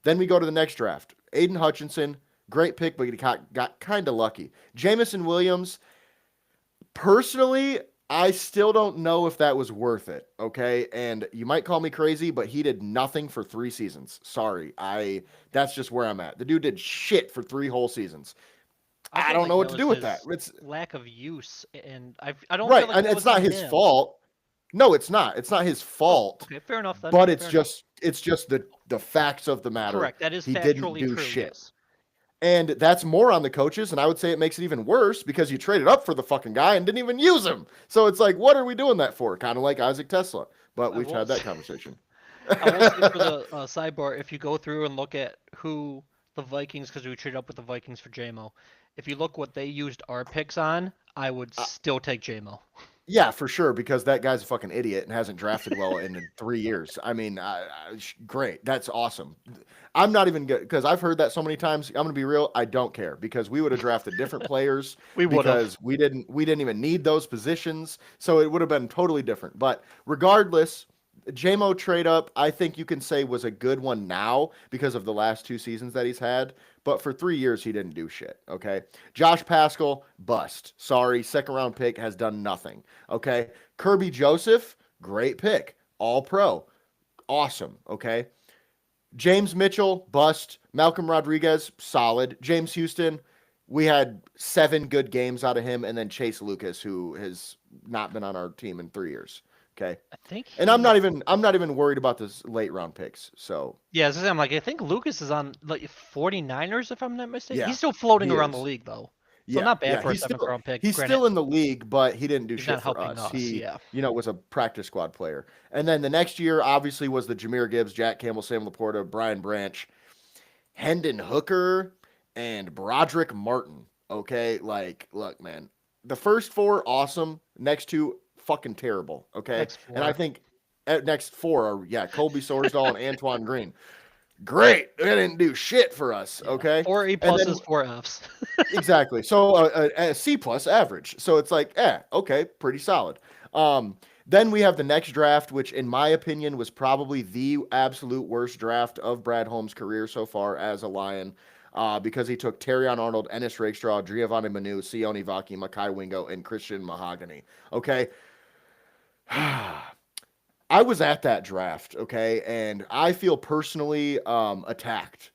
Then we go to the next draft. Aiden Hutchinson, great pick, but he got kind of lucky. Jameson Williams, personally, I still don't know if that was worth it, okay? And you might call me crazy, but he did nothing for 3 seasons. Sorry. That's just where I'm at. The dude did shit for 3 whole seasons. I don't know what to do with that. It's lack of use, and I don't right, feel like and it's not his fault. No, it's not. It's not his fault. Okay, fair enough. Then. But it's just the facts of the matter. Correct. That is he factually didn't do true, shit. Yes. And that's more on the coaches, and I would say it makes it even worse because you traded up for the fucking guy and didn't even use him. So it's like, what are we doing that for? Kind of like Isaac Tesla. But we've had that conversation. I will say for the sidebar, if you go through and look at who the Vikings, because we traded up with the Vikings for JMO, if you look what they used our picks on, I would still take JMO. Yeah, for sure, because that guy's a fucking idiot and hasn't drafted well in 3 years. I mean, great. That's awesome. I'm not even good because I've heard that so many times. I'm going to be real. I don't care because we would have drafted different players because we didn't even need those positions. So it would have been totally different. But regardless, JMO trade up, I think you can say was a good one now because of the last 2 seasons that he's had. But for 3 years, he didn't do shit, okay? Josh Paschal, bust. Sorry, second round pick, has done nothing, okay? Kirby Joseph, great pick. All pro. Awesome, okay? James Mitchell, bust. Malcolm Rodriguez, solid. James Houston, we had 7 good games out of him. And then Chase Lucas, who has not been on our team in 3 years. Okay. And I'm not even worried about this late round picks. So yeah, I think Lucas is on like 49ers if I'm not mistaken. Yeah, he's still floating around the league though. So not bad for a 7th round pick. He's still in the league, but he didn't do shit for us. He was a practice squad player. And then the next year obviously was the Jahmyr Gibbs, Jack Campbell, Sam Laporta, Brian Branch, Hendon Hooker, and Broderick Martin. Okay, look, man. The first 4 awesome, next 2 fucking terrible, okay? And I think next 4 are, Colby Sorsdahl and Antoine Green. Great. They didn't do shit for us, okay? 4 A pluses, 4 Fs. Exactly. So a C plus average. So it's like, okay, pretty solid. Then we have the next draft, which in my opinion was probably the absolute worst draft of Brad Holmes' career so far as a Lion. Because he took Terrion Arnold, Ennis Rakestraw, Giovanni Manu, Sione Vaki, Makai Wingo, and Christian Mahogany. Okay? I was at that draft, okay? And I feel personally attacked,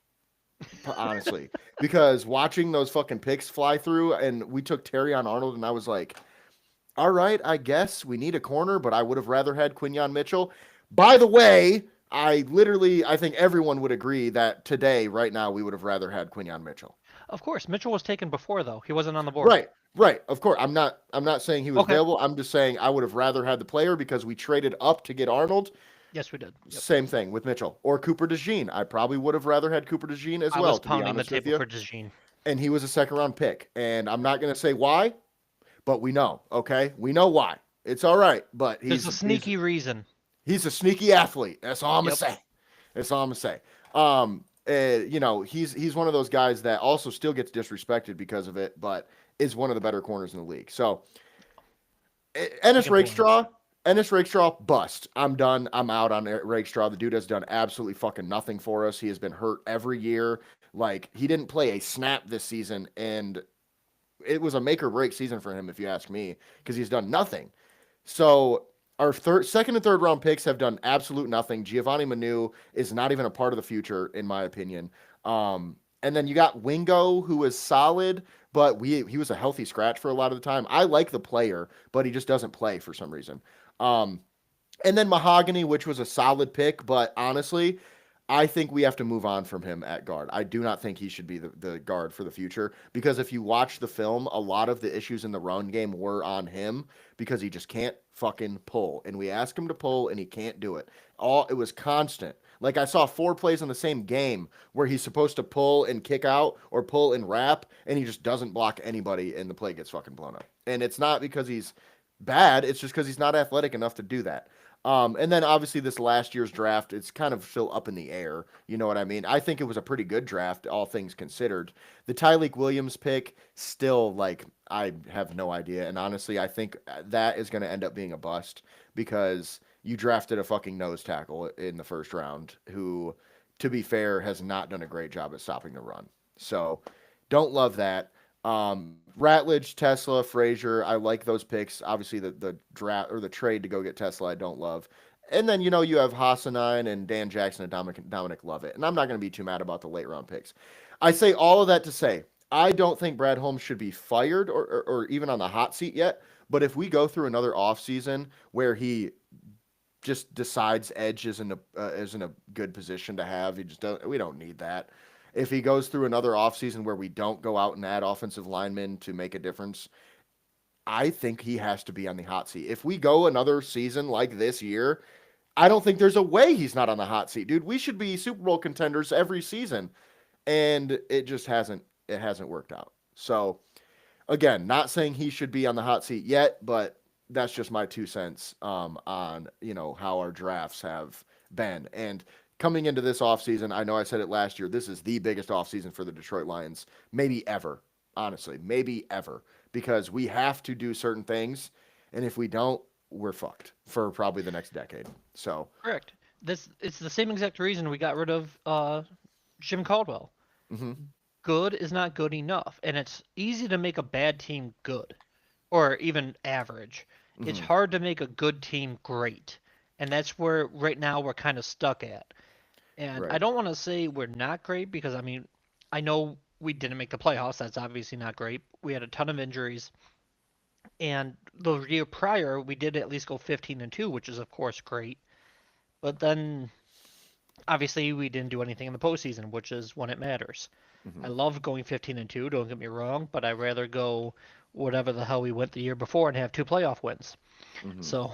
honestly. Because watching those fucking picks fly through, and we took Terrion Arnold, and I was like, all right, I guess we need a corner, but I would have rather had Quinyon Mitchell. By the way, I think everyone would agree that today, right now, we would have rather had Quinyon Mitchell. Of course, Mitchell was taken before though. He wasn't on the board. Right, right. Of course, I'm not saying he was Okay. available. I'm just saying I would have rather had the player because we traded up to get Arnold. Yes, we did. Yep. Same thing with Mitchell or Cooper DeJean. I probably would have rather had Cooper DeJean as I well, was to be pounding the honest with table you. for Dejean. And he was a second round pick. And I'm not going to say why, but we know. Okay, we know why. It's all right, but There's a sneaky reason. he's a sneaky athlete. That's all I'm gonna Yep. say. That's all I'm gonna say. He's one of those guys that also still gets disrespected because of it, but is one of the better corners in the league. So Ennis Good point. Rakestraw, bust. I'm done. I'm out on Rakestraw. The dude has done absolutely fucking nothing for us. He has been hurt every year. Like, he didn't play a snap this season, and it was a make or break season for him, if you ask me, because he's done nothing. So our second and third round picks have done absolute nothing. Giovanni Manu is not even a part of the future, in my opinion. And then you got Wingo, who is solid, but he was a healthy scratch for a lot of the time. I like the player, but he just doesn't play for some reason. And then Mahogany, which was a solid pick, but honestly, I think we have to move on from him at guard. I do not think he should be the guard for the future, because if you watch the film, a lot of the issues in the run game were on him because he just can't fucking pull. And we ask him to pull and he can't do it. It was constant. Like, I saw 4 plays in the same game where he's supposed to pull and kick out or pull and wrap, and he just doesn't block anybody and the play gets fucking blown up. And it's not because he's bad, it's just because he's not athletic enough to do that. And then obviously this last year's draft, it's kind of still up in the air. You know what I mean? I think it was a pretty good draft, all things considered. The Tyleek Williams pick, still, like, I have no idea. And honestly, I think that is going to end up being a bust because you drafted a fucking nose tackle in the first round who, to be fair, has not done a great job at stopping the run. So don't love that. Ratledge, Tesla, Frazier, I like those picks. Obviously, the draft or the trade to go get Tesla, I don't love. And then, you have Hassanine and Dan Jackson and Dominic Lovett. And I'm not going to be too mad about the late round picks. I say all of that to say, I don't think Brad Holmes should be fired or even on the hot seat yet. But if we go through another offseason where he just decides edge isn't a good position to have, we don't need that. If he goes through another offseason where we don't go out and add offensive linemen to make a difference, I think he has to be on the hot seat. If we go another season like this year, I don't think there's a way he's not on the hot seat, dude. We should be Super Bowl contenders every season, and it just hasn't worked out. So again, not saying he should be on the hot seat yet, but that's just my 2 cents on how our drafts have been. And coming into this offseason, I know I said it last year, this is the biggest offseason for the Detroit Lions, maybe ever. Honestly, maybe ever, because we have to do certain things, and if we don't, we're fucked for probably the next decade. So Correct. It's the same exact reason we got rid of Jim Caldwell. mhm. Good is not good enough, and it's easy to make a bad team good, or even average. It's Mhm. hard to make a good team great, and that's where right now we're kind of stuck at. And I Right. don't want to say we're not great because I know we didn't make the playoffs. That's obviously not great. We had a ton of injuries, and the year prior we did at least go 15-2, which is of course great. But then obviously we didn't do anything in the postseason, which is when it matters. I Mhm. love going 15-2. Don't get me wrong, but I'd rather go whatever the hell we went the year before and have 2 playoff wins. Mhm. So,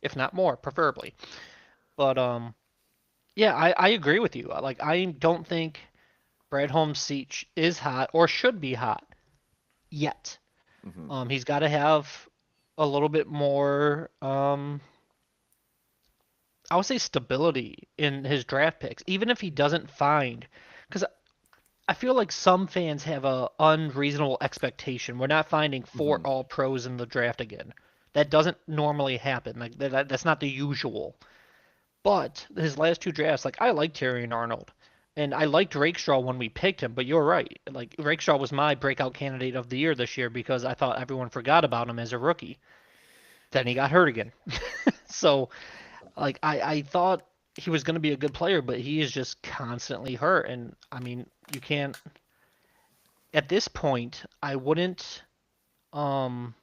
if not more, preferably. But yeah, I agree with you. Like, I don't think Brad Holmes' seat is hot or should be hot yet. Mhm. He's got to have a little bit more, I would say, stability in his draft picks, even if he doesn't find, because I feel like some fans have a unreasonable expectation. We're not finding 4 Mhm. all pros in the draft again. That doesn't normally happen. Like that's not the usual. But his last 2 drafts, like I liked Terry Arnold, and I liked Rakestraw when we picked him. But you're right. Like Rakestraw was my breakout candidate of the year this year because I thought everyone forgot about him as a rookie. Then he got hurt again. So like I thought he was going to be a good player, but he is just constantly hurt. And I mean, you can't at this point. I wouldn't. Um,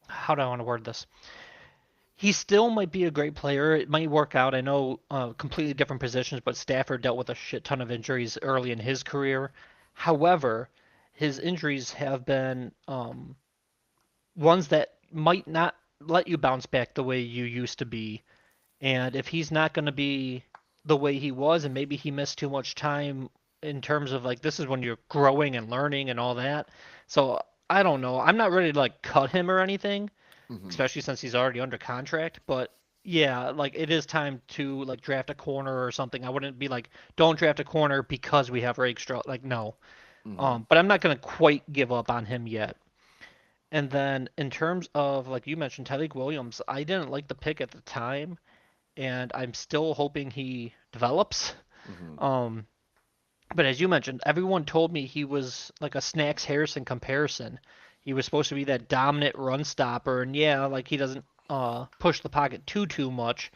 how do I want to word this? he still might be a great player. It might work out. I know completely different positions, but Stafford dealt with a shit ton of injuries early in his career. However, his injuries have been ones that might not let you bounce back the way you used to be. And if he's not going to be the way he was, and maybe he missed too much time in terms of like this is when you're growing and learning and all that. So I don't know. I'm not ready to like cut him or anything, Hmm. especially since he's already under contract. But yeah, like it is time to like draft a corner or something. I wouldn't be like, don't draft a corner because we have Rakestraw. Like no. Hmm. But I'm not gonna quite give up on him yet. And then in terms of like you mentioned, Tyreek Williams, I didn't like the pick at the time, and I'm still hoping he develops. Hmm. Um, but as you mentioned, everyone told me he was like a Snacks Harrison comparison. He was supposed to be that dominant run stopper, and yeah, like he doesn't push the pocket too much,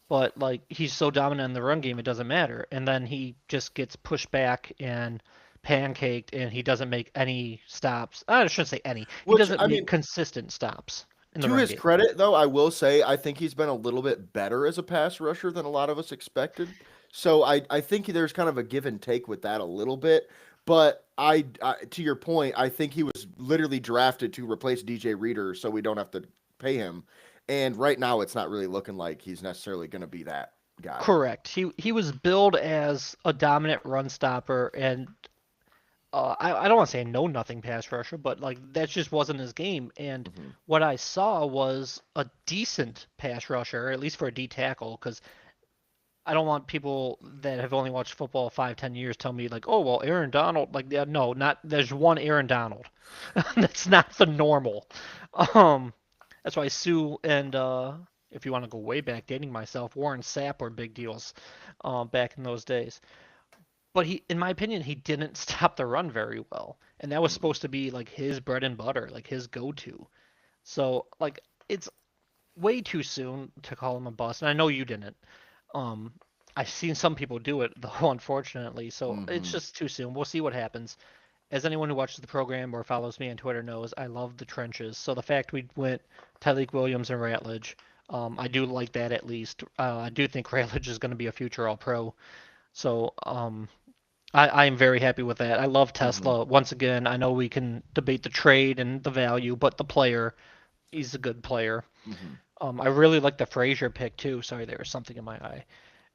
but like he's so dominant in the run game, it doesn't matter. And then he just gets pushed back and pancaked, and he doesn't make any stops. I shouldn't say any. He Which doesn't I make mean, consistent stops in the to run his game. credit, though, I will say I think he's been a little bit better as a pass rusher than a lot of us expected. So I think there's kind of a give and take with that a little bit. But to your point, I think he was literally drafted to replace DJ Reader, so we don't have to pay him. And right now, it's not really looking like he's necessarily going to be that guy. Correct. He was billed as a dominant run stopper, and I don't want to say no nothing pass rusher, but like that just wasn't his game. And Hmm. what I saw was a decent pass rusher, at least for a D tackle, because I don't want people that have only watched football 5, 10 years tell me like, oh well, Aaron Donald, like yeah, no, not there's one Aaron Donald. That's not the normal. Um, that's why Sue and if you want to go way back, dating myself, Warren Sapp were big deals back in those days. But he, in my opinion, he didn't stop the run very well, and that was Hmm. supposed to be like his bread and butter, like his go-to. So like it's way too soon to call him a bust, and I know you didn't. Um, I've seen some people do it though, unfortunately. So it's Hmm. just too soon. We'll see what happens. As anyone who watches the program or follows me on Twitter knows, I love the trenches. So the fact we went Tyreek Williams and Ratledge, I do like that at least. I do think Ratledge is going to be a future All-Pro. So I am very happy with that. I love Hmm. Tesla. Once again, I know we can debate the trade and the value, but the player, he's a good player. Hmm. I really like the Frazier pick too. Sorry, there was something in my eye.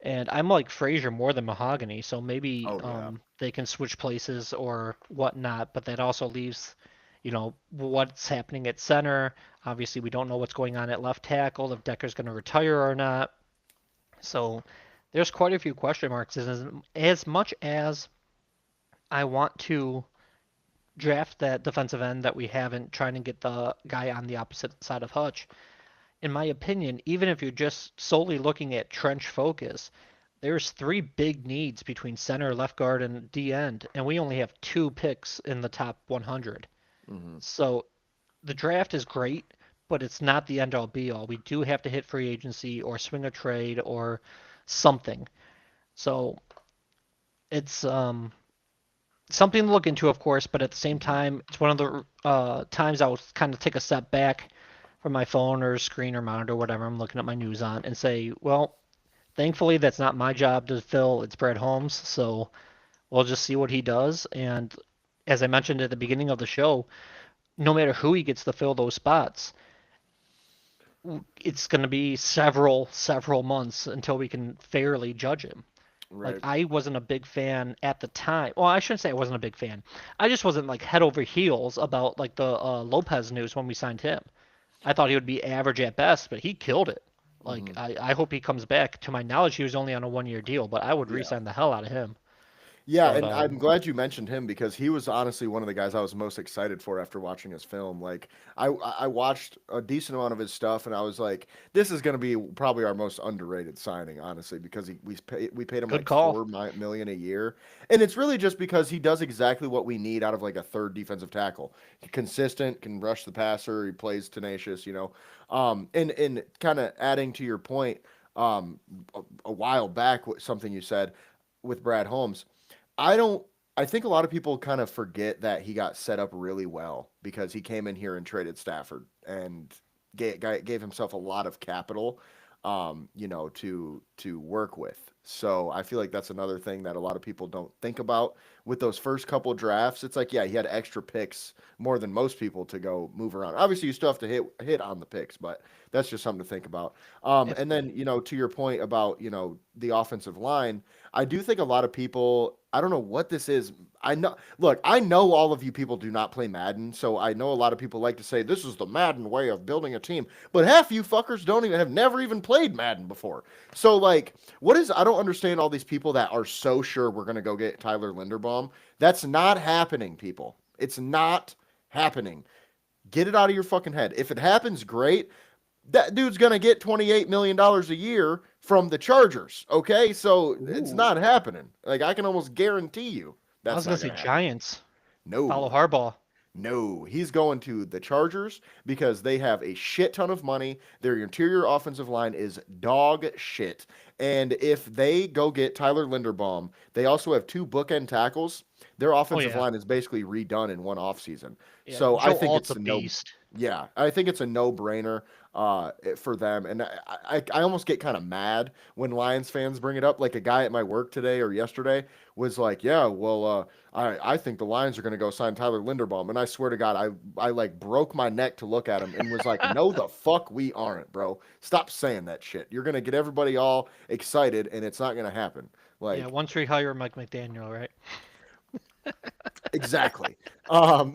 And I'm like Frazier more than Mahogany, so maybe Oh yeah. they can switch places or whatnot. But that also leaves, what's happening at center. Obviously, we don't know what's going on at left tackle, if Decker's going to retire or not. So there's quite a few question marks. As much as I want to draft that defensive end that we haven't, trying to get the guy on the opposite side of Hutch, in my opinion, even if you're just solely looking at trench focus, there's three big needs between center, left guard, and D end, and we only have two picks in the top 100. Hmm. So the draft is great, but it's not the end all be all. We do have to hit free agency or swing a trade or something. So it's something to look into, of course, but at the same Hmm. time, it's one of the times I'll kind of take a step back from my phone or screen or monitor, or whatever I'm looking at my news on, and say, well, thankfully, that's not my job to fill. It's Brad Holmes, so we'll just see what he does. And as I mentioned at the beginning of the show, no matter who he gets to fill those spots, it's going to be several months until we can fairly judge him. Like Right. I wasn't a big fan at the time. Well, I shouldn't say I wasn't a big fan. I just wasn't like head over heels about like the Lopez news when we signed him. I thought he would be average at best, but he killed it. Like Hmm. I hope he comes back. To my knowledge, he was only on a 1 year deal, but I would Yeah. re-sign the hell out of him. Yeah, But and I'm glad you mentioned him because he was honestly one of the guys I was most excited for after watching his film. Like I watched a decent amount of his stuff, and I was like, this is going to be probably our most underrated signing, honestly, because we paid him good like call. 4 million a year, and it's really just because he does exactly what we need out of like a third defensive tackle. Consistent, can rush the passer, he plays tenacious, you know. And kind of adding to your point, a while back, something you said with Brad Holmes. I don't. I think a lot of people kind of forget that he got set up really well because he came in here and traded Stafford, and gave himself a lot of capital, to work with. So I feel like that's another thing that a lot of people don't think about with those first couple drafts. It's like, yeah, he had extra picks more than most people to go move around. Obviously, you still have to hit on the picks, but that's just something to think about. If And then, to your point about, the offensive line, I do think a lot of people, I don't know what this is. Look, I know all of you people do not play Madden, so I know a lot of people like to say this is the Madden way of building a team, but half you fuckers have never even played Madden before. So like, I don't understand all these people that are so sure we're gonna go get Tyler Linderbaum. That's not happening, people. It's not happening. Get it out of your fucking head. If it happens, great. That dude's gonna get $28 million a year from the Chargers. Okay, so it's Ooh. not happening. Like I can almost guarantee you I that's was gonna not say gonna happen. Giants. Follow No, Harbaugh. no, he's going to the Chargers because they have a shit ton of money. Their interior offensive line is dog shit. And if they go get Tyler Linderbaum, they also have two bookend tackles. Their Oh offensive yeah, line is basically redone in one offseason. yeah. So I Joe think Alt's it's a a no. beast. Yeah, I think it's a no-brainer for them. And I almost get kind of mad when Lions fans bring it up. Like a guy at my work today or yesterday was like, "Yeah, well, I think the Lions are going to go sign Tyler Linderbaum." And I swear to God, I like broke my neck to look at him and was like, "No, the fuck we aren't, bro. Stop saying that shit. You're going to get everybody all excited, and it's not going to happen." Yeah, Like once we hire Mike McDaniel, right? exactly. Um,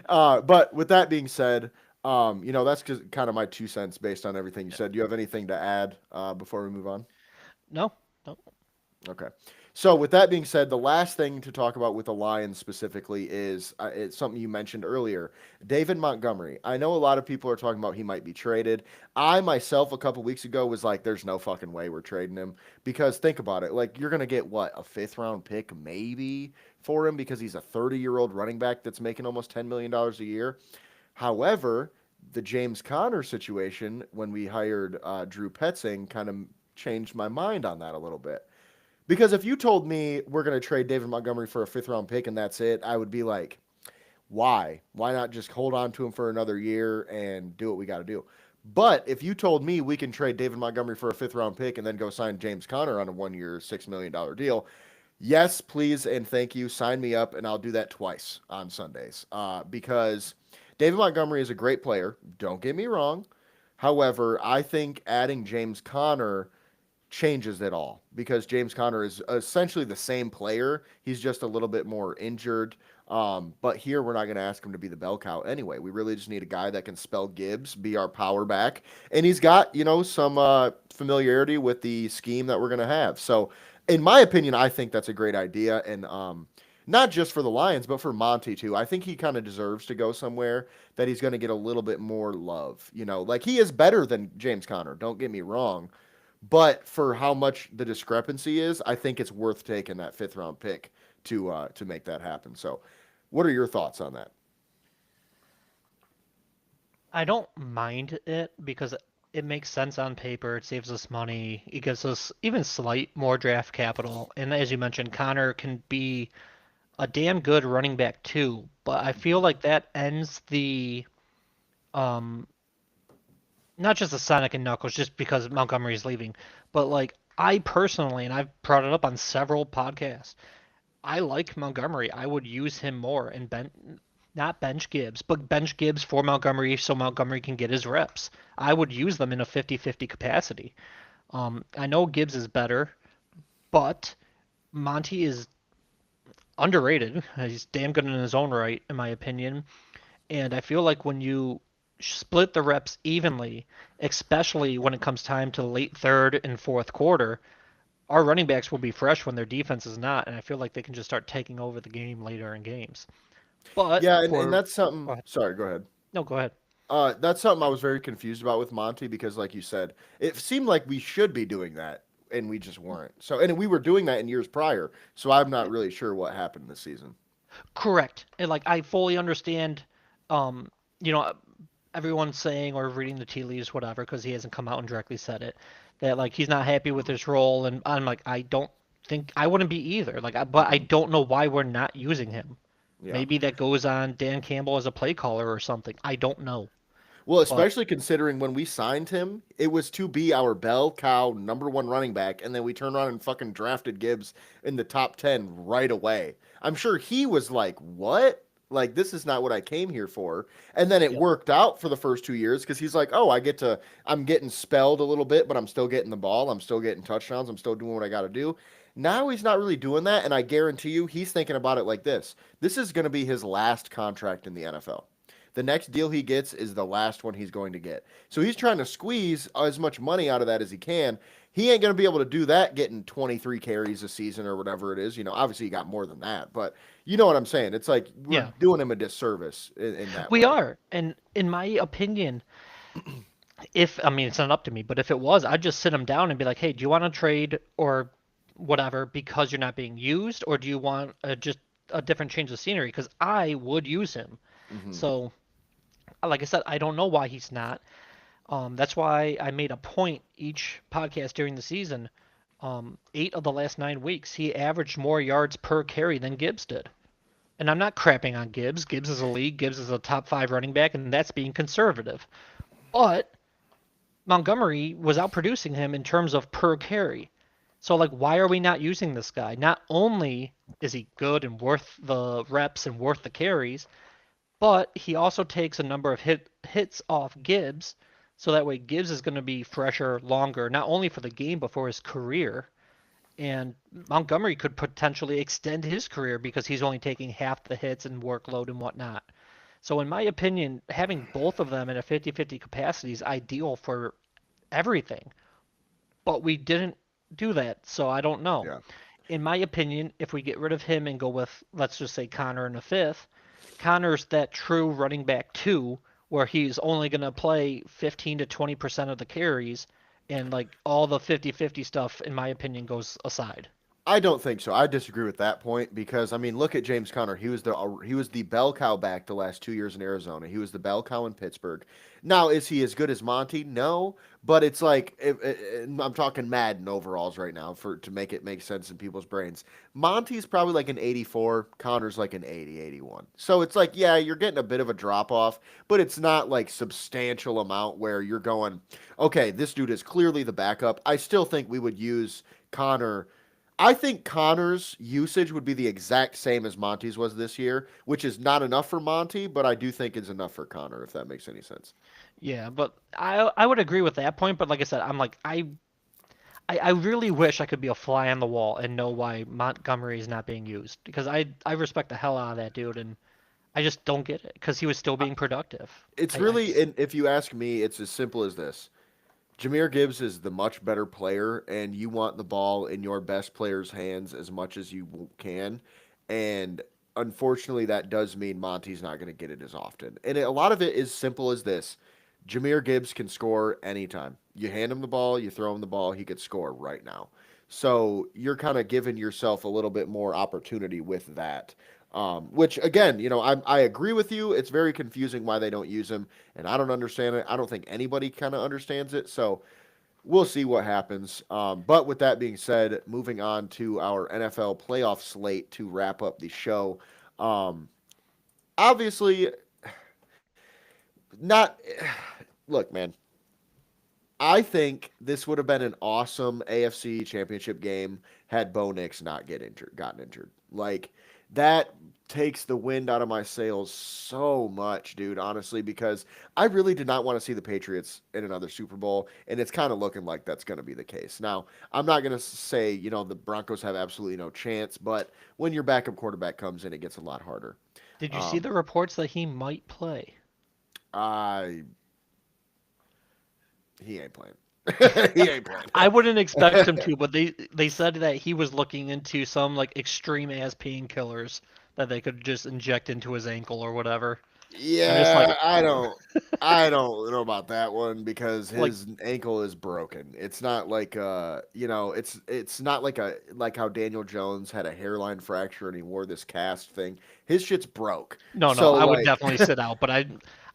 but with that being said, that's just kind of my 2 cents based on everything you said. Do you have anything to add before we move on? No, no. Okay. So with that being said, the last thing to talk about with the Lions specifically is it's something you mentioned earlier, David Montgomery. I know a lot of people are talking about he might be traded. I myself a couple weeks ago was like, "There's no fucking way we're trading him," because think about it, like you're gonna get what, a fifth round pick maybe for him because he's a 30-year-old running back that's making almost $10 million a year. However, the James Conner situation when we hired Drew Petzing kind of changed my mind on that a little bit. Because if you told me we're going to trade David Montgomery for a fifth round pick and that's it, I would be like, why? Why not just hold on to him for another year and do what we got to do? But if you told me we can trade David Montgomery for a fifth round pick and then go sign James Conner on a 1 year, $6 million deal, yes, please and thank you. Sign me up and I'll do that twice on Sundays. Because David Montgomery is a great player. Don't get me wrong. However, I think adding James Conner changes it all because James Conner is essentially the same player. He's just a little bit more injured. But here we're not going to ask him to be the bell cow anyway. We really just need a guy that can spell Gibbs, be our power back, and he's got some familiarity with the scheme that we're going to have. So, in my opinion, I think that's a great idea, and not just for the Lions, but for Monty too. I think he kind of deserves to go somewhere that he's going to get a little bit more love. Like he is better than James Conner. Don't get me wrong, but for how much the discrepancy is, I think it's worth taking that fifth round pick to make that happen. So, what are your thoughts on that? I don't mind it because it makes sense on paper. It saves us money. It gives us even slight more draft capital. And as you mentioned, Connor can be a damn good running back too. But I feel like that ends the um not just the Sonic and Knuckles just because Montgomery's leaving, but like I personally, and I've brought it up on several podcasts, I like Montgomery. I would use him more and not bench Gibbs, but bench Gibbs for Montgomery so Montgomery can get his reps. I would use them in a 50-50 capacity. I know Gibbs is better, but Monty is underrated. He's damn good in his own right, in my opinion. And I feel like when you split the reps evenly, especially when it comes time to late third and fourth quarter, our running backs will be fresh when their defense is not, and I feel like they can just start taking over the game later in games. But Yeah, and for that's something. go ahead. Sorry, go ahead. No, go ahead. That's something I was very confused about with Monty because, like you said, it seemed like we should be doing that, and we just weren't. So, and we were doing that in years prior. So, I'm not really sure what happened this season. Correct. And like I fully understand, um, you know, everyone's saying or reading the tea leaves, whatever, because he hasn't come out and directly said it, that like he's not happy with his role, and I'm like, I don't think I wouldn't be either. But I Hmm. don't know why we're not using him. Yeah. Maybe that goes on Dan Campbell as a play caller or something. I don't know. Well, But especially considering when we signed him, it was to be our bell cow number one running back, and then we turned around and fucking drafted Gibbs in the top 10 right away. I'm sure he was like, what? Like, this is not what I came here for. And then it yeah, worked out for the first 2 years because he's like, oh, I'm getting spelled a little bit, but I'm still getting the ball. I'm still getting touchdowns. I'm still doing what I got to do. Now he's not really doing that. And I guarantee you, he's thinking about it like this: this is going to be his last contract in the NFL. The next deal he gets is the last one he's going to get. So he's trying to squeeze as much money out of that as he can. He ain't going to be able to do that getting 23 carries a season or whatever it is. Obviously he got more than that, but you know what I'm saying? It's like we're yeah, doing him a disservice in that we way. are. And in my opinion, if I mean it's not up to me, but if it was, I'd just sit him down and be like, "Hey, do you want to trade or whatever because you're not being used, or do you want just a different change of scenery?" Because I would use him. Hmm. So, like I said, I don't know why he's not. That's why I made a point each podcast during the season. 8 of the last 9 weeks, he averaged more yards per carry than Gibbs did. And I'm not crapping on Gibbs. Gibbs is a league. Gibbs is a top 5 running back, and that's being conservative. But Montgomery was outproducing him in terms of per carry. So, like, why are we not using this guy? Not only is he good and worth the reps and worth the carries, but he also takes a number of hits off Gibbs, so that way Gibbs is going to be fresher longer, not only for the game but for his career. And Montgomery could potentially extend his career because he's only taking half the hits and workload and whatnot. So, in my opinion, having both of them in a 50-50 capacity is ideal for everything. But we didn't do that, so I don't know. Yeah. In my opinion, if we get rid of him and go with, let's just say, Connor in the fifth, Connor's that true running back two, where he's only going to play 15 to 20% of the carries, and like all the 50-50 stuff, in my opinion, goes aside. I don't think so. I disagree with that point because I mean, look at James Conner. He was the bell cow back the last 2 years in Arizona. He was the bell cow in Pittsburgh. Now, is he as good as Monty? No, but it's like I'm talking Madden overalls right now for to make it make sense in people's brains. Monty's probably like an 84. Connor's like an 80, 81. So it's like, yeah, you're getting a bit of a drop off, but it's not like substantial amount where you're going, okay, this dude is clearly the backup. I still think we would use Connor. I think Connor's usage would be the exact same as Monty's was this year, which is not enough for Monty, but I do think it's enough for Connor, if that makes any sense. Yeah, but I would agree with that point. But like I said, I'm like I really wish I could be a fly on the wall and know why Montgomery is not being used because I respect the hell out of that dude and I just don't get it because he was still being productive. It's I really, just and if you ask me, it's as simple as this. Jameer Gibbs is the much better player, and you want the ball in your best player's hands as much as you can. And unfortunately, that does mean Monty's not going to get it as often. And a lot of it is simple as this: Jameer Gibbs can score anytime. You hand him the ball, you throw him the ball, he could score right now. So you're kind of giving yourself a little bit more opportunity with that. Which again, I agree with you. It's very confusing why they don't use him, and I don't understand it. I don't think anybody kind of understands it. So we'll see what happens. But with that being said, moving on to our NFL playoff slate to wrap up the show. Um, Obviously, not. Look, man. I think this would have been an awesome AFC Championship game had Bo Nix not gotten injured. Like that takes the wind out of my sails so much, dude. Honestly, because I really did not want to see the Patriots in another Super Bowl, and it's kind of looking like that's going to be the case. Now, I'm not going to say the Broncos have absolutely no chance, but when your backup quarterback comes in, it gets a lot harder. did you see Um, the reports that he might play? I He ain't playing. He ain't playing. I wouldn't expect him to, but they said that he was looking into some like extreme ass painkillers that they could just inject into his ankle or whatever. I'm just like Yeah, I don't know about that one because like his ankle is broken. It's not like it's not like how Daniel Jones had a hairline fracture and he wore this cast thing. His shit's broke. no, So I would like definitely sit out, but I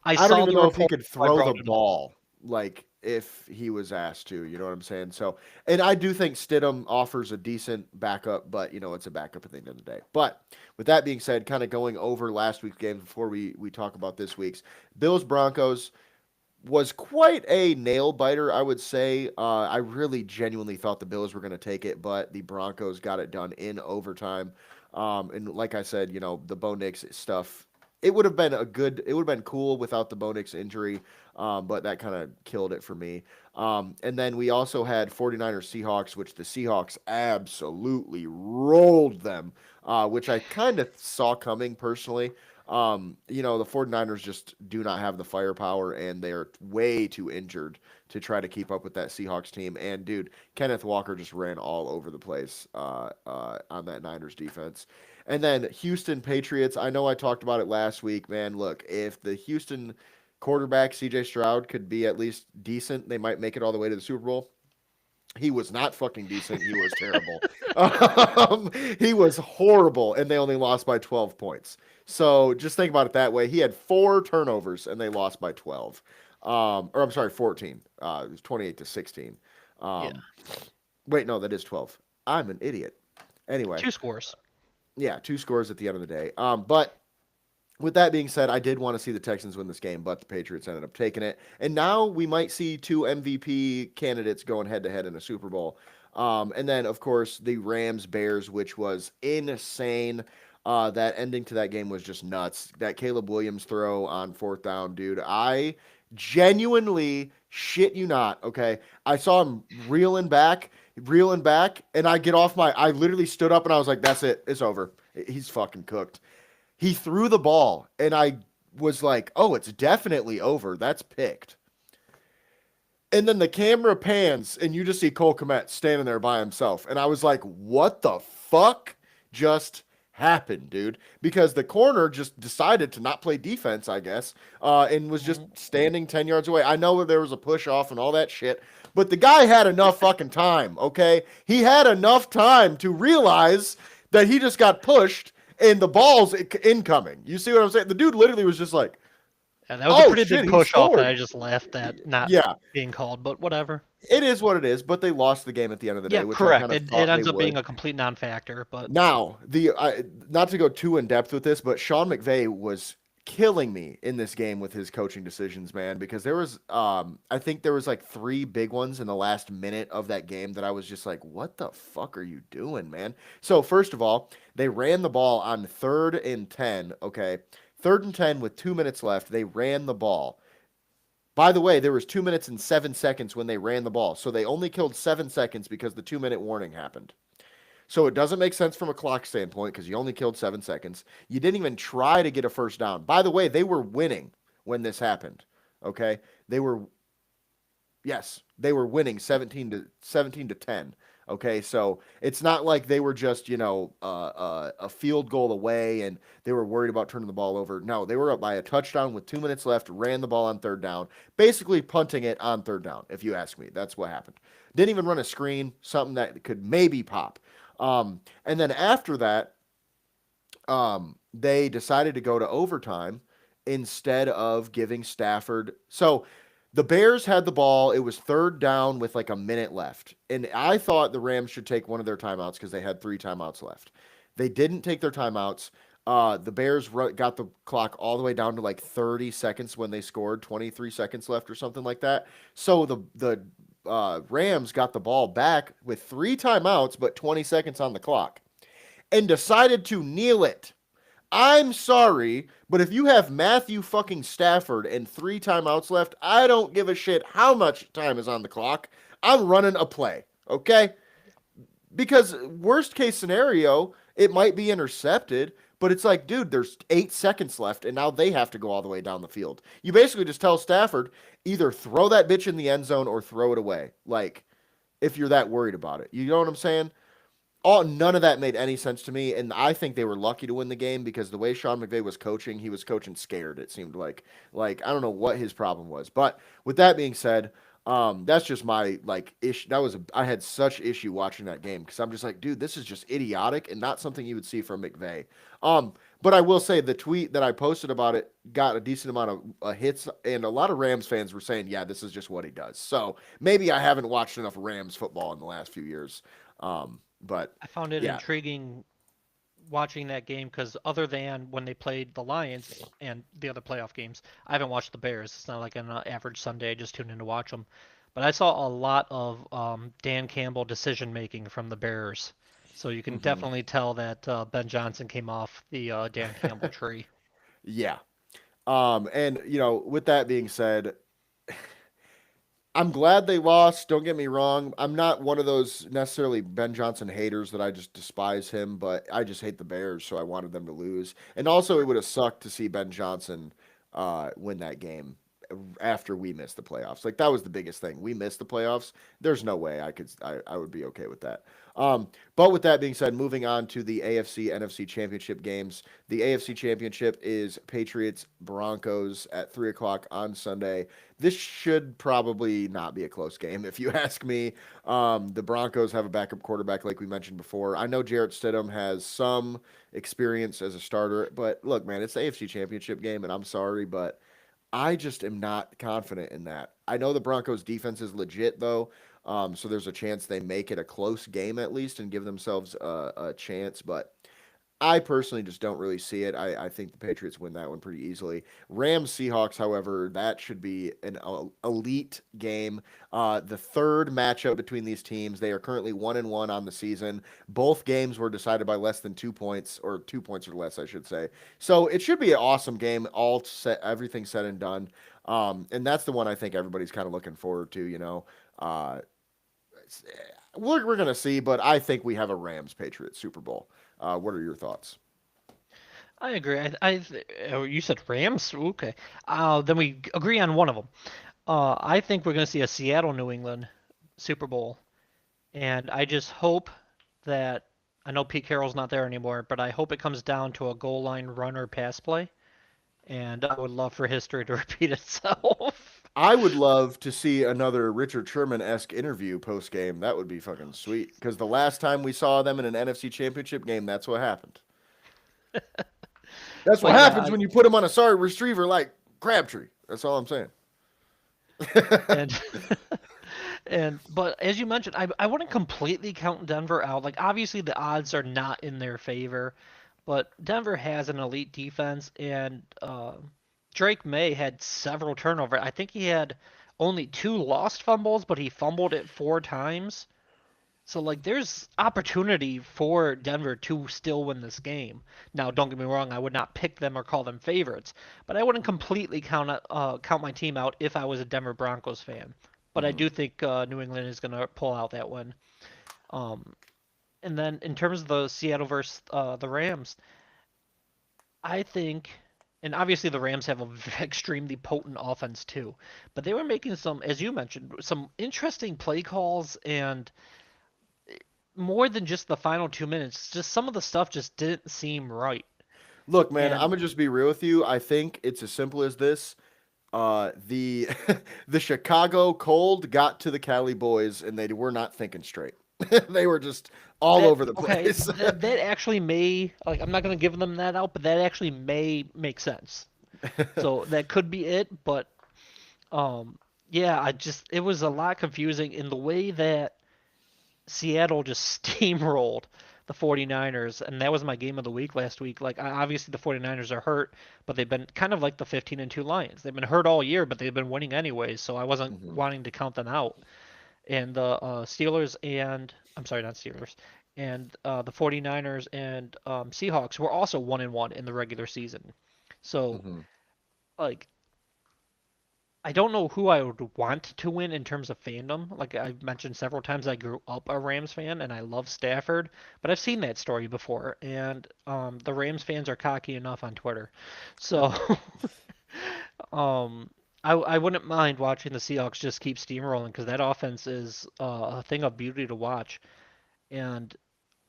I don't saw even the know if he report, could so I throw the brought it up. ball like if he was asked to, you know what I'm saying? So, and I do think Stidham offers a decent backup, but it's a backup at the end of the day. But with that being said, kind of going over last week's games before we talk about this week's Bills Broncos. was quite a nail biter, I would say. I really genuinely thought the Bills were going to take it, but the Broncos got it done in overtime. And like I said, the Bo Nix stuff, it would have been cool without the Bo Nix injury, but that kind of killed it for me. And then we also had 49ers Seahawks, which the Seahawks absolutely rolled them, which I kind of saw coming personally. The 49ers just do not have the firepower and they're way too injured to try to keep up with that Seahawks team. And dude, Kenneth Walker just ran all over the place on that Niners defense. And then Houston Patriots, I know I talked about it last week, man. Look, if the Houston quarterback CJ Stroud could be at least decent, they might make it all the way to the Super Bowl. He was not fucking decent. He was terrible. He was horrible, and they only lost by 12 points. So just think about it that way. He had 4 turnovers, and they lost by 12. Or I'm sorry, 14. It was 28-16. Yeah, Um, wait, no, that is 12. I'm an idiot. Anyway, 2 scores. yeah, 2 scores at the end of the day. But with that being said, I did want to see the Texans win this game, but the Patriots ended up taking it. And now we might see 2 MVP candidates going head to head in a Super Bowl. And then, of course, the Rams Bears, which was insane. That ending to that game was just nuts. That Caleb Williams throw on 4th down, dude. I genuinely shit you not. Okay. I saw him reeling back, and I literally stood up and I was like, that's it. It's over. He's fucking cooked. He threw the ball, and I was like, oh, it's definitely over. That's picked. And then the camera pans, and you just see Cole Kmet standing there by himself. And I was like, what the fuck just happened, dude? Because the corner just decided to not play defense, I guess, and was just standing 10 yards away. I know there was a push off and all that shit, but the guy had enough fucking time, okay? He had enough time to realize that he just got pushed and the ball's incoming. You see what I'm saying? The dude literally was just like, Yeah, that was a oh pretty shit, big he push off that scored. I just laughed at not Yeah, being called, but whatever. it is what it is, but they lost the game at the end of the Yeah, day, which I correct. kind of It thought they ends up being would. a complete non-factor, but Now, not to go too in depth with this, but Sean McVay was killing me in this game with his coaching decisions, man, because there was I think there was like 3 big ones in the last minute of that game that I was just like, what the fuck are you doing, man? So, first of all, they ran the ball on 3rd and 10, okay? 3rd and 10 with 2 minutes left. They ran the ball. By the way, there was 2 minutes and 7 seconds when they ran the ball. So they only killed 7 seconds because the 2 minute warning happened. So it doesn't make sense from a clock standpoint because you only killed 7 seconds. You didn't even try to get a first down. By the way, they were winning when this happened. Okay. They were, yes, they were winning 17 to 10. Okay, so it's not like they were just a field goal away and they were worried about turning the ball over. No, they were up by a touchdown with 2 minutes left, ran the ball on 3rd down, basically punting it on 3rd down. If you ask me, that's what happened. Didn't even run a screen, something that could maybe pop. And then after that, they decided to go to overtime instead of giving Stafford. So the Bears had the ball. It was 3rd down with like a minute left. And I thought the Rams should take one of their timeouts because they had 3 timeouts left. They didn't take their timeouts. The Bears got the clock all the way down to like 30 seconds when they scored, 23 seconds left or something like that. So the Rams got the ball back with 3 timeouts, but 20 seconds on the clock and decided to kneel it. I'm sorry, but if you have Matthew fucking Stafford and 3 timeouts left, I don't give a shit how much time is on the clock. I'm running a play, okay? Because worst case scenario, it might be intercepted, but it's like, dude, there's 8 seconds left, and now they have to go all the way down the field. You basically just tell Stafford either throw that bitch in the end zone or throw it away. Like, if you're that worried about it. You know what I'm saying? None of that made any sense to me, and I think they were lucky to win the game because the way Sean McVay was coaching, he was coaching scared. It seemed like I don't know what his problem was, but with that being said, that's just my like issue. I had such issue watching that game because I'm just like, dude, this is just idiotic and not something you would see from McVay. But I will say the tweet that I posted about it got a decent amount of hits, and a lot of Rams fans were saying, yeah, this is just what he does. So maybe I haven't watched enough Rams football in the last few years. But I found it yeah, intriguing watching that game because other than when they played the Lions and the other playoff games, I haven't watched the Bears. It's not like an average Sunday. I just tune in to watch them. But I saw a lot of Dan Campbell decision making from the Bears. So you can Hmm. definitely tell that Ben Johnson came off the Dan Campbell tree. Yeah. And with that being said, I'm glad they lost. Don't get me wrong. I'm not one of those necessarily Ben Johnson haters that I just despise him, but I just hate the Bears, so I wanted them to lose. And also, it would have sucked to see Ben Johnson win that game after we missed the playoffs. Like that was the biggest thing. We missed the playoffs. There's no way I would be okay with that. But with that being said, moving on to the AFC NFC Championship games. The AFC Championship is Patriots Broncos at 3 o'clock on Sunday. This should probably not be a close game, if you ask me. The Broncos have a backup quarterback, like we mentioned before. I know Jarrett Stidham has some experience as a starter, but look, man, it's the AFC Championship game, and I'm sorry, but I just am not confident in that. I know the Broncos defense is legit though, so there's a chance they make it a close game at least and give themselves a chance. But I personally just don't really see it. I think the Patriots win that one pretty easily. Rams Seahawks, however, that should be an elite game. The third matchup between these teams. They are currently 1-1 on the season. Both games were decided by less than 2 points, or 2 points or less, I should say. So it should be an awesome game. All set, everything said and done. And that's the one I think everybody's kind of looking forward to. Uh, we're gonna see, but I think we have a Rams Patriots Super Bowl. What are your thoughts? I agree. Oh, you said Rams? Okay. Then we agree on one of them. I think we're going to see a Seattle New England Super Bowl. And I just hope that I know Pete Carroll's not there anymore, but I hope it comes down to a goal line run or pass play. And I would love for history to repeat itself. I would love to see another Richard Sherman-esque interview post game. That would be fucking sweet. Because the last time we saw them in an NFC Championship game, that's what happened. That's what But yeah, happens when you put them on a sorry receiver like Crabtree. That's all I'm saying. and and but as you mentioned, I wouldn't completely count Denver out. Like obviously the odds are not in their favor, but Denver has an elite defense, and Drake May had several turnovers. I think he had only two lost fumbles, but he fumbled it four times. So like there's opportunity for Denver to still win this game. Now, don't get me wrong, I would not pick them or call them favorites, but I wouldn't completely count my team out if I was a Denver Broncos fan. But I Mhm. do think New England is going to pull out that win. Um, and then in terms of the Seattle versus the Rams, I think, and obviously the Rams have a extremely potent offense too, but they were making some, as you mentioned, some interesting play calls and more than just the final 2 minutes, just some of the stuff just didn't seem right. Look, man, I'm And gonna just be real with you. I think it's as simple as this. The the Chicago Cold got to the Cali boys, and they were not thinking straight. They were just all that over the okay, place. that actually may like I'm not gonna give them that out, but that actually may make sense. So that could be it, but um yeah, I just it was a lot confusing in the way that Seattle just steamrolled the 49ers, and that was my game of the week last week. Like obviously the 49ers are hurt, but they've been kind of like the 15-2 Lions. They've been hurt all year, but they've been winning anyways, so I wasn't Mhm. wanting to count them out. And the Steelers and I'm sorry, not Steelers, and the 49ers and Seahawks were also 1-1 in the regular season. So Mhm. like I don't know who I would want to win in terms of fandom. Like I've mentioned several times, I grew up a Rams fan and I love Stafford, but I've seen that story before, and the Rams fans are cocky enough on Twitter. So um, I wouldn't mind watching the Seahawks just keep steamrolling because that offense is a thing of beauty to watch. And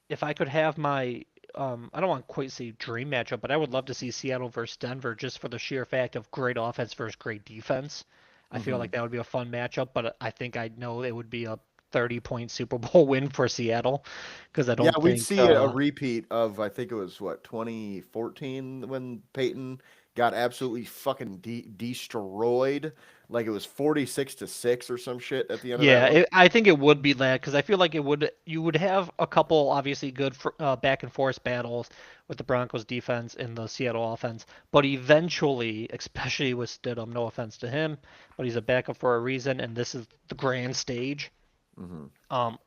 if I could have my I don't want to quite say dream matchup, but I would love to see Seattle versus Denver just for the sheer fact of great offense versus great defense. I feel like Mhm. that would be a fun matchup, but I think I know it would be a 30-point Super Bowl win for Seattle because I Yeah, don't we'd think see a repeat of I think it was what 2014 when Peyton got absolutely fucking destroyed. Like it was 46-6 or some shit at the end of that Yeah, one. I think it would be that because I feel like it would you would have a couple obviously good back and forth battles with the Broncos defense and the Seattle offense, but eventually, especially with Stidham, no offense to him, but he's a backup for a reason, and this is the grand stage. Hmm.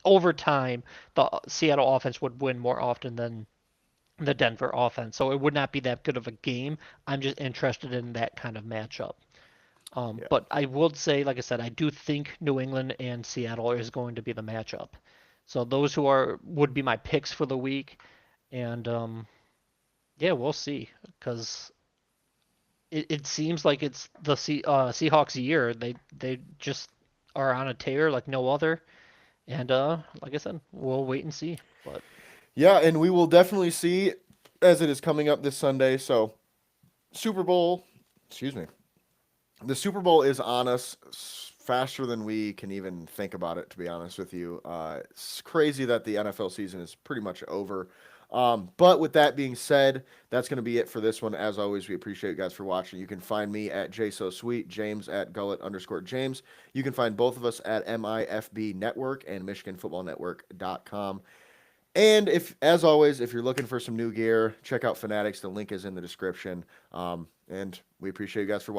Over time, the Seattle offense would win more often than the Denver offense, so it would not be that good of a game. I'm just interested in that kind of matchup. Yeah. But I would say, like I said, I do think New England and Seattle is going to be the matchup. So those who are would be my picks for the week, and yeah, we'll see. Because it seems like it's the Seahawks year. They just are on a tear like no other, and like I said, we'll wait and see. But Yeah, and we will definitely see as it is coming up this Sunday. So, Super Bowl, excuse me. The Super Bowl is on us faster than we can even think about it, to be honest with you. It's crazy that the NFL season is pretty much over. But with that being said, that's going to be it for this one. As always, we appreciate you guys for watching. You can find me at JSoSweet, James at Gullet_James. You can find both of us at MIFB Network and MichiganFootballNetwork.com. And if, as always, if you're looking for some new gear, check out Fanatics. The link is in the description. And we appreciate you guys for watching.